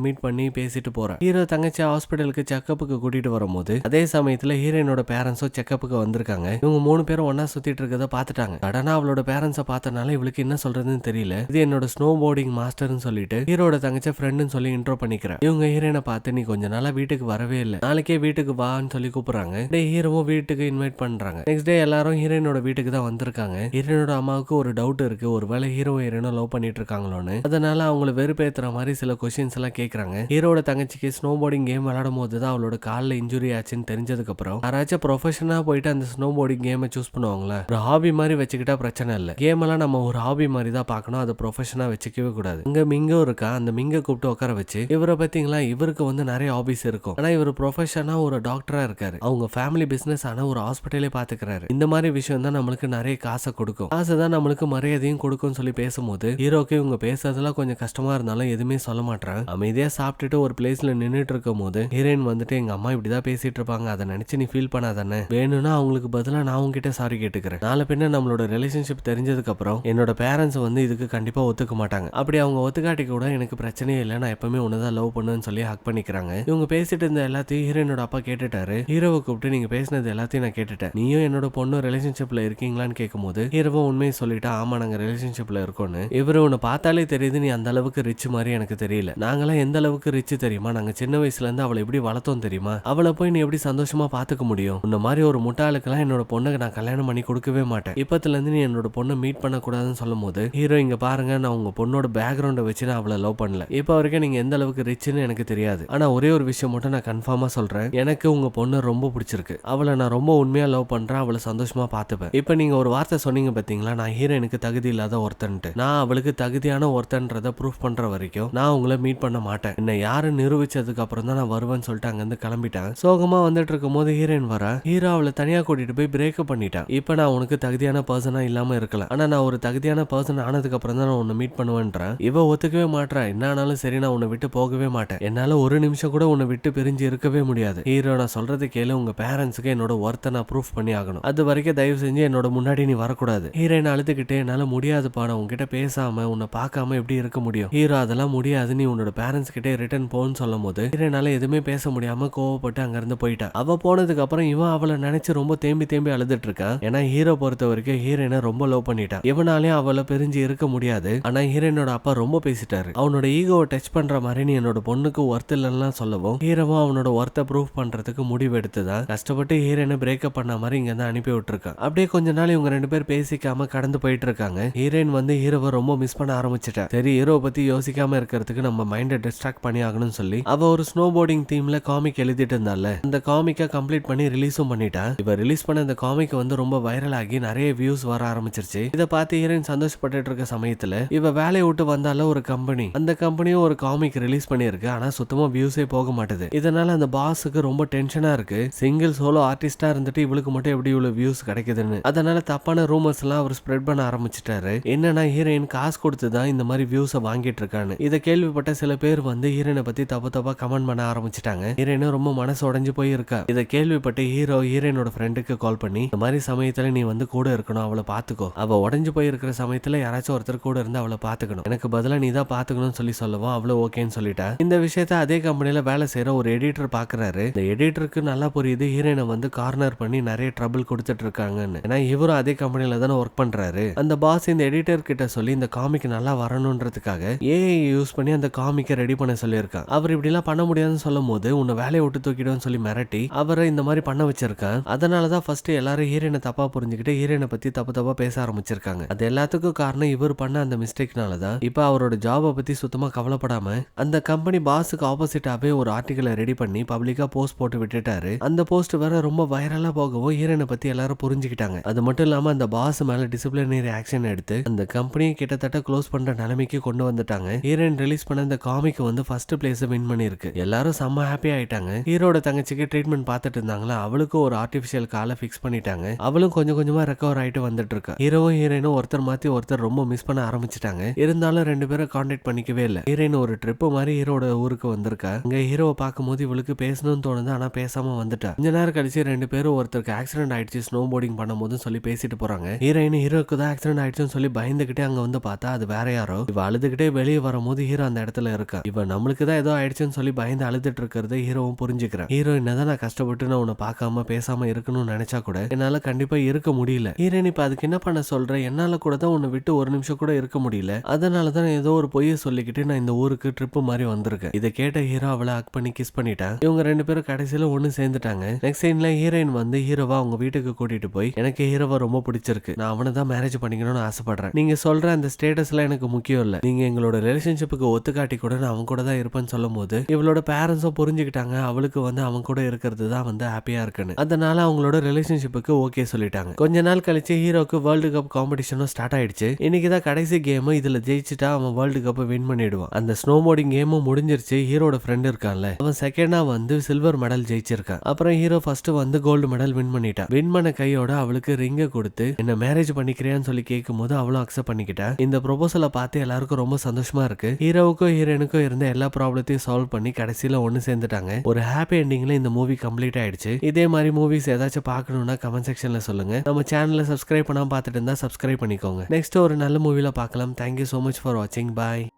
மீட் பண்ணி பேசிட்டு போறான். ஹீரோ தங்கச்சி ஹாஸ்பிட்டலுக்கு செக்கப்புக்கு கூட்டிட்டு வரும்போது அதே சமயத்துல ஹீரோயினோட பேரண்ட்ஸும் செக்கப்புக்கு வந்திருக்காங்க. இவங்க 3 பேரும் ஒன்னா சுத்திட்டு இருக்கத பாத்துட்டாங்க. சடனா அவளோட பேரண்ட்ஸை பார்த்தனால இவளுக்கு என்ன சொல்றதுன்னு தெரியல. இது என்னோட ஸ்னோ போர்டிங் மாஸ்டர்னு சொல்லிட்டு ஹீரோட தங்கச்சி ஃப்ரெண்டுன்னு சொல்லி இன்ட்ரோ பண்ணிக்கிறேன். இவங்க ஹீரோயினை பார்த்து, நீ கொஞ்ச நாளா வீட்டுக்கு வரவே இல்லை, நாளைக்கே வீட்டுக்கு வான்னு சொல்லி கூப்பிடுறாங்க. ஹீரோவும் வீட்டுக்கு இன்வைட் பண்றாங்க. நெக்ஸ்ட் டே எல்லாரும் ஹீரோயினோட வீட்டுக்கு தான் வந்திருக்காங்க. ஹீரோயினோட அம்மாவுக்கு ஒரு டவுட் இருக்கு, ஒருவேளை ஹீரோயினும் லவ் பண்ணிட்டு இருக்காங்களோன்னு. அதனால அவங்கள வெறுப்பேத்துற மாதிரி சில கொஸ்டின்ஸ் எல்லாம் கேக்குறாங்க. ஹீரோட தங்கச்சிக்கு ஸ்னோ போர்டிங் கேம் விளையாடும் போது தான் அவளோட காலில் இன்ஜுரி ஆச்சுன்னு தெரிஞ்சதுக்கு அப்புறம் யாராச்சும் ப்ரொஃபஷனலா போயிட்டு அந்த ஸ்னோ போர்டிங் கேமை சூஸ் பண்ணுவாங்களா? ஒரு ஹாபி மாதிரி வச்சுக்கிட்டா பிரச்சனை இல்லை, கேம் எல்லாம் நம்ம ஒரு ஹாபி மாதிரி தான் பார்க்கணும், அது ப்ரொஃபஷனா வச்சுக்கவே கூடாது. இங்க மிங்கும் இருக்கா, அந்த மிங்க கூப்பிட்டு உட்கார வச்சு, இவரை பாத்தீங்களா, இவருக்கு வந்து நிறைய ஹாபிஸ் இருக்கும், ஆனா இவர் ப்ரொஃபஷனா ஒரு டாக்டரா இருக்காரு, அவங்க ஃபேமிலி பிசினஸ் ஆன ஒரு ஹாஸ்பிட்டலே பாத்துக்கிறாரு. இந்த மாதிரி விஷயம் தான் நம்மளுக்கு நிறைய காசை கொடுக்கும், காசு தான் நம்மளுக்கு மரியாதையும் கொடுக்கும்னு சொல்லி பேசும்போது ஹீரோக்கு இவங்க பேசுறதுலாம் கொஞ்சம் கஷ்டமா இருந்தாலும் எதுவுமே சொல்ல மாட்டான். அமைதியா சாப்பிட்டுட்டு ஒரு பிளேஸ்ல நின்னுட்டு இருக்கும் போது ஹீரோயின் வந்துட்டு, எங்க அம்மா இப்படிதான் பேசிட்டு இருப்பாங்க, அதை நினைச்சு நீ ஃபீல் பண்ணாதானே, வேணும்னா அவங்களுக்கு பதிலா நான் உங்ககிட்ட சாரி கேட்டுக்கிறேன், நாளை பின்ன நம்மளோட ரிலேஷன்ஷிப் தெரிஞ்சதுக்கு அப்புறம் என்னோட பேரண்ட்ஸ் வந்து இதுக்கு கண்டிப்பா ஒத்துக்க மாட்டாங்க, அப்படி அவங்க ஒத்துக்காட்டி கூட எனக்கு பிரச்சனையே இல்லை, நான் எப்பவுமே உன்னதான் லவ் பண்ணுன்னு சொல்லி ஹக் பண்ணிக்கிறாங்க. இவங்க பேசிட்டு இருந்த எல்லாத்தையும் ஹீரோயினோட அப்பா கேட்டுட்டாரு. ஹீரோவை கூப்பிட்டு, நீங்க பேசினது எல்லாத்தையும் நான் கேட்டுட்டேன், நீயும் என்னோட பொண்ணு ரிலேஷன்ஷிப்ல இருக்கீங்களான்னு கேட்கும்போது ஹீரோவை உண்மையை சொல்லிட்டா, ஆமா நாங்க ரிலேஷன்ஷிப்ல இருக்கோம்னு. இவரு உன்னை பார்த்தாலே தெரியுது நீ அந்த அளவுக்கு ரிச் மாதிரி எனக்கு தெரியல, நாங்களாம் எந்த அளவுக்கு ரிச் தெரியுமா, நாங்க சின்ன வயசுல இருந்து அவளை எப்படி வளர்த்தோம் தெரியுமா, அவளை போய் நீ எப்படி சந்தோஷமா பாத்துக்க முடியும், உன்ன மாதிரி ஒரு முட்டாளுக்கெல்லாம் என்னோட பொண்ணுக்கு நான் கல்யாணம் பண்ணி கொடுக்கவே மாட்டேன், இப்பத்துல இருந்து நீ என்னோட பொண்ணை மீட் பண்ண கூடாதுன்னு சொல்லும் போது ஹீரோ, இங்க பாருங்க, நான் உங்க பொண்ணோட பேக்ரவுண்டை வச்சு நான் அவளை லவ் பண்ணல, இப்ப வரைக்கும் நீங்க எந்த அளவுக்கு ரிச்னு எனக்கு தெரியாது, ஆனா ஒரே ஒரு விஷயம் மட்டும் நான் கன்ஃபார்மா சொல்றேன், எனக்கு உங்க பொண்ணு ரொம்ப பிடிச்சிருக்கு, அவளை நான் ரொம்ப உண்மையா லவ் பண்றேன், அவளை சந்தோஷமா பாத்துப்பேன். இப்ப நீங்க ஒரு வார்த்தை சொன்னீங்க பாத்தீங்களா, நான் ஹீரோயினுக்கு தகுதி இல்லாத ஒருத்தன்ட்டு, நான் அவளுக்கு தகுதியான ஒருத்தன்றத ப்ரூஃப் பண்ற வரைக்கும் நான் உங்களை மீட் பண்ண மாட்டேன், என்ன யாரு நிரூபிச்சதுக்கு அப்புறம் தான் நான் வருவேன்னு சொல்லிட்டு அங்க இருந்து கிளம்பிட்டேன். சோகமா வந்துட்டு இருக்கும் போது ஹீரோயின் வரா. ஹீரோ அவளை தனியா கூட்டிட்டு போய் பிரேக்கப் பண்ணிட்டான். இப்ப நான் உனக்கு தகுதியான பர்சனா இல்லாம இருக்கலாம், ஆனா நான் ஒரு தகுதியான பர்சன் ஆனதுக்கு அப்புறம் தான் நான் உன்னை மீட் பண்ணுவேன்றேன். இவ ஒத்துக்கவே மாட்டா, என்ன ஆனாலும் சரி நான் உன்னை விட்டு போகவே மாட்டேன், என்னால ஒரு நிமிஷம் கூட உன்னை விட்டு பிரிஞ்சு இருக்கவே முடியாது. ஹீரோ, நான் சொல்றது கேளு, உங்க பேரண்ட்ஸுக்கு என்னோட ஒர்த்தை நான் ப்ரூஃப் பண்ணி ஆகணும், அது வரைக்கும் தயவு செஞ்சு என்னோட முன்னாடி நீ வரக்கூடாது. ஹீரோயின் அழுதுகிட்டே, என்னால முடியாதுப்பா, நான் உன்கிட்ட பேசாம உன்னை பார்க்காம எப்படி இருக்க முடியும். ஹீரோ, அதெல்லாம் முடியாது, நீ உன்னோட பேரண்ட்ஸ் கிட்டே ரிட்டர்ன் போன்னு சொல்லும் போது ஹீரோனால எதுவுமே பேச முடியாம கோவப்பட்டு அங்க இருந்து போயிட்டா. அவ போனதுக்கு அப்புறம் இவன் அவளை நினைச்சு ரொம்ப தேம்பி தேம்பி அழுதுட்டு இருக்கான். ஏன்னா ஹீரோ பொறுத்த வரைக்கும் ஹீரோயினை ரொம்ப லவ் பண்ணிட்டான், இவனாலையும் அவளை பிரிஞ்சு இருக்க முடியாது. ஆனா ஹீரோயினோட அப்பா ரொம்ப பேசிட்டாரு, அவனோட ஈகோவை டச் பண்ற மாதிரி நீ என்னோட பொண்ணுக்கு ஒர்த் இல்லைன்னா சொல்லவும் ஹீரோவும் அவனோட ஒர்த்தை ப்ரூஃப் பண்றதுக்கு முடிவு எடுத்துதான் கஷ்டப்பட்டு ஹீரோயினை பிரேக்கப் பண்ண மாதிரி இங்க இருந்து அனுப்பி விட்டுருக்கான். அப்படியே கொஞ்ச நாள் இவங்க 2 பேர் பேசிக்காம கடந்து போயிட்டு இருக்காங்க. ஹீரோயின் வந்து ஹீரோவை ரொம்ப மிஸ் பண்ண ஆரம்பிச்சிட்டா. சரி, ஹீரோ பத்தி யோசிக்காம இருக்கிறதுக்கு நம்ம மைண்டை டிஸ்ட்ராக்ட் பண்ணி ஆகணும்னு சொல்லி அவ ஒரு ஸ்னோ போர்டிங் தீம்ல காமிக் எழுதிட்டு இருந்தால அந்த காமிக்க கம்ப்ளீட் பண்ணி ரிலீஸும் பண்ணிட்டா. இவ ரிலீஸ் பண்ண அந்த காமிக் வந்து ரொம்ப வைரல் ஆகி நிறைய வியூஸ் வர ஆரம்பிச்சிருச்சு. இதை பார்த்து ஹீரோயின் சந்தோஷப்பட்டு இருக்க சமயத்துல இவ வேலையை விட்டு வந்தால ஒரு கம்பெனி, அந்த கம்பெனியும் ஒரு காமிக் ரிலீஸ் பண்ணிருக்கு. ஆனா சுத்தமா வியூஸே போக மாட்டேது. இதனால அந்த பாஸுக்கு ரொம்ப டென்ஷனா இருக்கு. சிங்கிள் சோலோ ஆர்டிஸ்டா இருந்துட்டு இவளுக்கு மட்டும் எப்படி இவ்வளவு வியூஸ் கிடைக்குதுன்னு. அதனால தப்பான ரூமர்ஸ் எல்லாம் அவர் ஸ்ப்ரெட் பண்ண ஆரம்பிச்சிட்டாரு. என்னன்னா ஹீரோயின் காசு கொடுத்து தான் இந்த மாதிரி வியூஸை வாங்கிட்டு இருக்கான்னு. இதை கேள்விப்பட்ட சில பேர் வந்து ஹீரோயினை பத்தி தப்பு தப்பா கமெண்ட் பண்ண ஆரம்பிச்சிட்டாங்க. ஹீரோயினும் ரொம்ப மனசு உடைஞ்சு போய் இருக்கா. இதை கேள்விப்பட்டு ஹீரோயினோட ஃப்ரெண்டுக்கு கால் பண்ணி இந்த மாதிரி சமயத்துல நீ வந்து கூட இருக்கணும், அவளை பாத்துக்கோ, அவ உடைஞ்சு போய் இருக்கிற சமயத்துல யாராச்சும் ஒருத்தர் கூட இருந்து அவளை பாத்துக்கணும், எனக்கு பதிலா நீ தான் பாத்துக்கணும்னு சொல்லுவோம். அவ்வளவு ஓகேன்னு சொல்லிட்டா. இந்த விஷயத்த அதே கம்பெனில வேலை செய்யற ஒரு எடிட்டர் பாக்குறாரு. இந்த எடிட்டருக்கு நல்லா புரியுது ஹீரோயினை வந்து கார்னர் பண்ணி நிறைய ட்ரபிள் கொடுத்துட்டு இருக்காங்கன்னு. ஏன்னா இவரும் அதே கம்பெனில தானே ஒர்க் பண்றாரு. அந்த பாஸ் இந்த எடிட்டர் கிட்ட சொல்லி இந்த காமிக் நல்லா வரணும்ன்றதுக்காக ஏஐ யூஸ் பண்ணி அந்த காமிக்கை ரெடி பண்ண சொல்லியிருக்கான். அவர் இப்படி எல்லாம் பண்ண முடியாதுன்னு சொல்லும் போது உன்னை வேலையை விட்டு தூக்கிடுன்னு சொல்லி மிரட்டி அவரை இந்த மாதிரி பண்ண வச்சிருக்கான். அதனாலதான் ஃபர்ஸ்ட் எல்லாரும் ஹீரோயினை தப்பா புரிஞ்சுக்கிட்டு ஹீரோயினை பத்தி தப்பு தப்பா பேச ஆரம்பிச்சிருக்காங்க. அது எல்லாத்துக்கும் காரணம் இவர் பண்ண அந்த மிஸ்டேக்னாலதான். இப்ப அவரோட ஜாபை பத்தி சுத்தமா கவலைப்படாம அந்த கம்பெனி பாஸுக்கு ஆப்போசிட்டாவே ஒரு ஆர்டிகலை ரெடி பண்ணி பப்ளிக்கா போஸ்ட் போட்டு விட்டுட்டாரு. அந்த போஸ்ட் வேற ரொம்ப வைரலா போகவும் ஹீரோயினை பத்தி எல்லாரும் புரிஞ்சுக்கிட்டாங்க. அது மட்டும் இல்லாம அந்த பாஸ் மேல டிசிப்ளினரி ஆக்ஷன் எடுத்து அந்த கம்பெனியை கிட்டத்தட்ட க்ளோஸ் பண்ற நிலைமைக்கு கொண்டு வந்துட்டாங்க. ஹீரோயின் ரிலீஸ் பண்ண இந்த காமிக் வந்து ஃபர்ஸ்ட் பிளேஸ் வின் பண்ணிருக்கு. எல்லாரும் செம்ம ஹாப்பி ஆயிட்டாங்க. ஹீரோட தங்கச்சிக்கு ட்ரீட்மெண்ட் பார்த்துட்டு இருந்தாங்களா, அவளுக்கும் ஒரு ஆர்டிபிஷியல் காலை ஃபிக்ஸ் பண்ணிட்டாங்க. அவளும் கொஞ்சம் கொஞ்சமா ரெக்கவர் ஆயிட்டு வந்துட்டு இருக்கா. ஹீரோவும் ஹீரோயினும் ஒருத்தர் மாத்தி ஒருத்தர் ரொம்ப மிஸ் பண்ண ஆரம்பிச்சிட்டாங்க. இருந்தாலும் ரெண்டு பேரும் கான்டாக்ட் பண்ணிக்கவே இல்லை. ஹீரோயின் ஒரு ட்ரிப் மாதிரி ஹீரோட ஊருக்கு வந்திருக்கா. இங்க ஹீரோவை பார்க்கும்போது இவளுக்கு பேசணும்னு தோணுது, ஆனா பேசாம வந்துட்டா. கொஞ்ச நேரம் கழிச்சு ரெண்டு பேரும் ஒருத்தருக்கு ஆக்சிடென்ட் ஆயிடுச்சு ஸ்னோ போர்டிங் பண்ணும்போது சொல்லி பேசிட்டு போறாங்க. ஹீரோயின் ஹீரோக்கு தான் ஆக்சிடென்ட் ஆயிடுச்சுன்னு சொல்லி பயந்துகிட்டே அங்க வந்து பார்த்தா அது வேற யாரோ. இவ அழுதுகிட்டே வெளியே வரும்போது ஹீரோ அந்த இடத்துல இருக்கா. இவ நம்மளுக்கு தான் ஏதோ ஆயிடுச்சுன்னு சொல்லி பயந்து அழுதுட்டு இருக்கிறத ஹீரோவும் புரிஞ்சுக்கிறேன். ஹீரோ என்னதான் நான் கஷ்டப்பட்டு நான் உன்னை பார்க்காம பேசாம இருக்கணும்னு நினைச்சா கூட என்னால கண்டிப்பா இருக்க முடியல. ஹீரோயின் இப்ப அதுக்கு என்ன பண்ண சொல்ற, என்னால கூட தான் உன்னை விட்டு ஒரு நிமிஷம் கூட இருக்க முடியல. அதனாலதான் ஏதோ ஒரு பொய்ய சொல்லிக்கிட்டு நான் இந்த ஊருக்கு ட்ரிப் மாதிரி வந்திருக்கேன். இதை கேட்ட ஹீரோ அவளை ஹக் பண்ணி கிஸ் பண்ணிட்டான். இவங்க ரெண்டு பேரும் கடைசியில ஒண்ணு சேர்ந்துட்டாங்க. நெக்ஸ்ட் சீன்ல ஹீரோயின் வந்து ஹீரோவா அவங்க வீட்டுக்கு கூட்டிட்டு போய் எனக்கு ஹீரோவா ரொம்ப பிடிச்சிருக்கு, நான் அவனை தான் மேரேஜ் பண்ணிக்கணும்னு ஆசைப்படுறேன். நீங்க சொல்ற அந்த ஸ்டேட்டஸ்ல எனக்கு முக்கியம் இல்ல, நீங்க எங்களோட ரிலேஷன்ஷிப்புக்கு ஒத்துக்காட்டி கூட நான் அவன் கூட தான் இருப்பேன்னு சொல்லும் போது இவளோட பேரண்ட்ஸும் புரிஞ்சுக்கிட்டாங்க. அவளுக்கு வந்து அவன் கூட இருக்கிறது தான் வந்து ஹாப்பியா இருக்குன்னு. அதனால அவங்களோட ரிலேஷன்ஷிப்புக்கு ஓகே சொல்லிட்டாங்க. கொஞ்ச நாள் கழிச்சு ஹீரோக்கு வேர்ல்டு கப் காம்படிஷனும் ஸ்டார்ட் ஆயிடுச்சு. இன்னைக்கு தான் கடைசி கேம். இதுல ஜெயிச்சுட்டா அவன் வேர்ல்டு கப் வின் பண்ணிடுவான். அந்த ஸ்னோ போர்டிங் கேமும் முடிஞ்சிருச்சு. ஹீரோட ஃப்ரெண்ட் இருக்கான்ல, அவன் செகண்டா வந்து சில்வர் மெடல் ஜெயிச்சிருக்கான். அப்புறம் ஹீரோ ஃபர்ஸ்ட் வந்து கோல்டு மெடல் வின் பண்ணிட்டான். வின் பண்ண கையோட அவளுக்கு ரிங்க கொடுத்து என்ன மேரேஜ் பண்ணிக்கிறியான்னு சொல்லி கேட்கும் போது அவளும் அக்செப்ட் பண்ணிக்கிட்டா. இந்த ப்ரொபோசலை பார்த்து எல்லாருக்கும் ரொம்ப சந்தோஷமா இருக்கு. ஹீரோவுக்கும் ஹீரோயினுக்கும் இருந்த எல்லா ப்ராப்ளத்தையும் சால்வ் பண்ணி கடைசியில ஒன்னு சேர்ந்துட்டாங்க. ஒரு ஹாப்பி எண்டிங்ல இந்த மூவி கம்ப்ளீட் ஆயிடுச்சு. இதே மாதிரி மூவிஸ் ஏதாச்சும் பார்க்கணும்னா கமெண்ட் செக்ஷன்ல சொல்லுங்க. நம்ம சேனலை சப்ஸ்கிரைப் பண்ணாம பார்த்துட்டு இருந்தா சப்ஸ்கிரைப் பண்ணிக்கோங்க. நெக்ஸ்ட் ஒரு நல்ல மூவில பார்க்கலாம். Thank you so much for watching. Bye.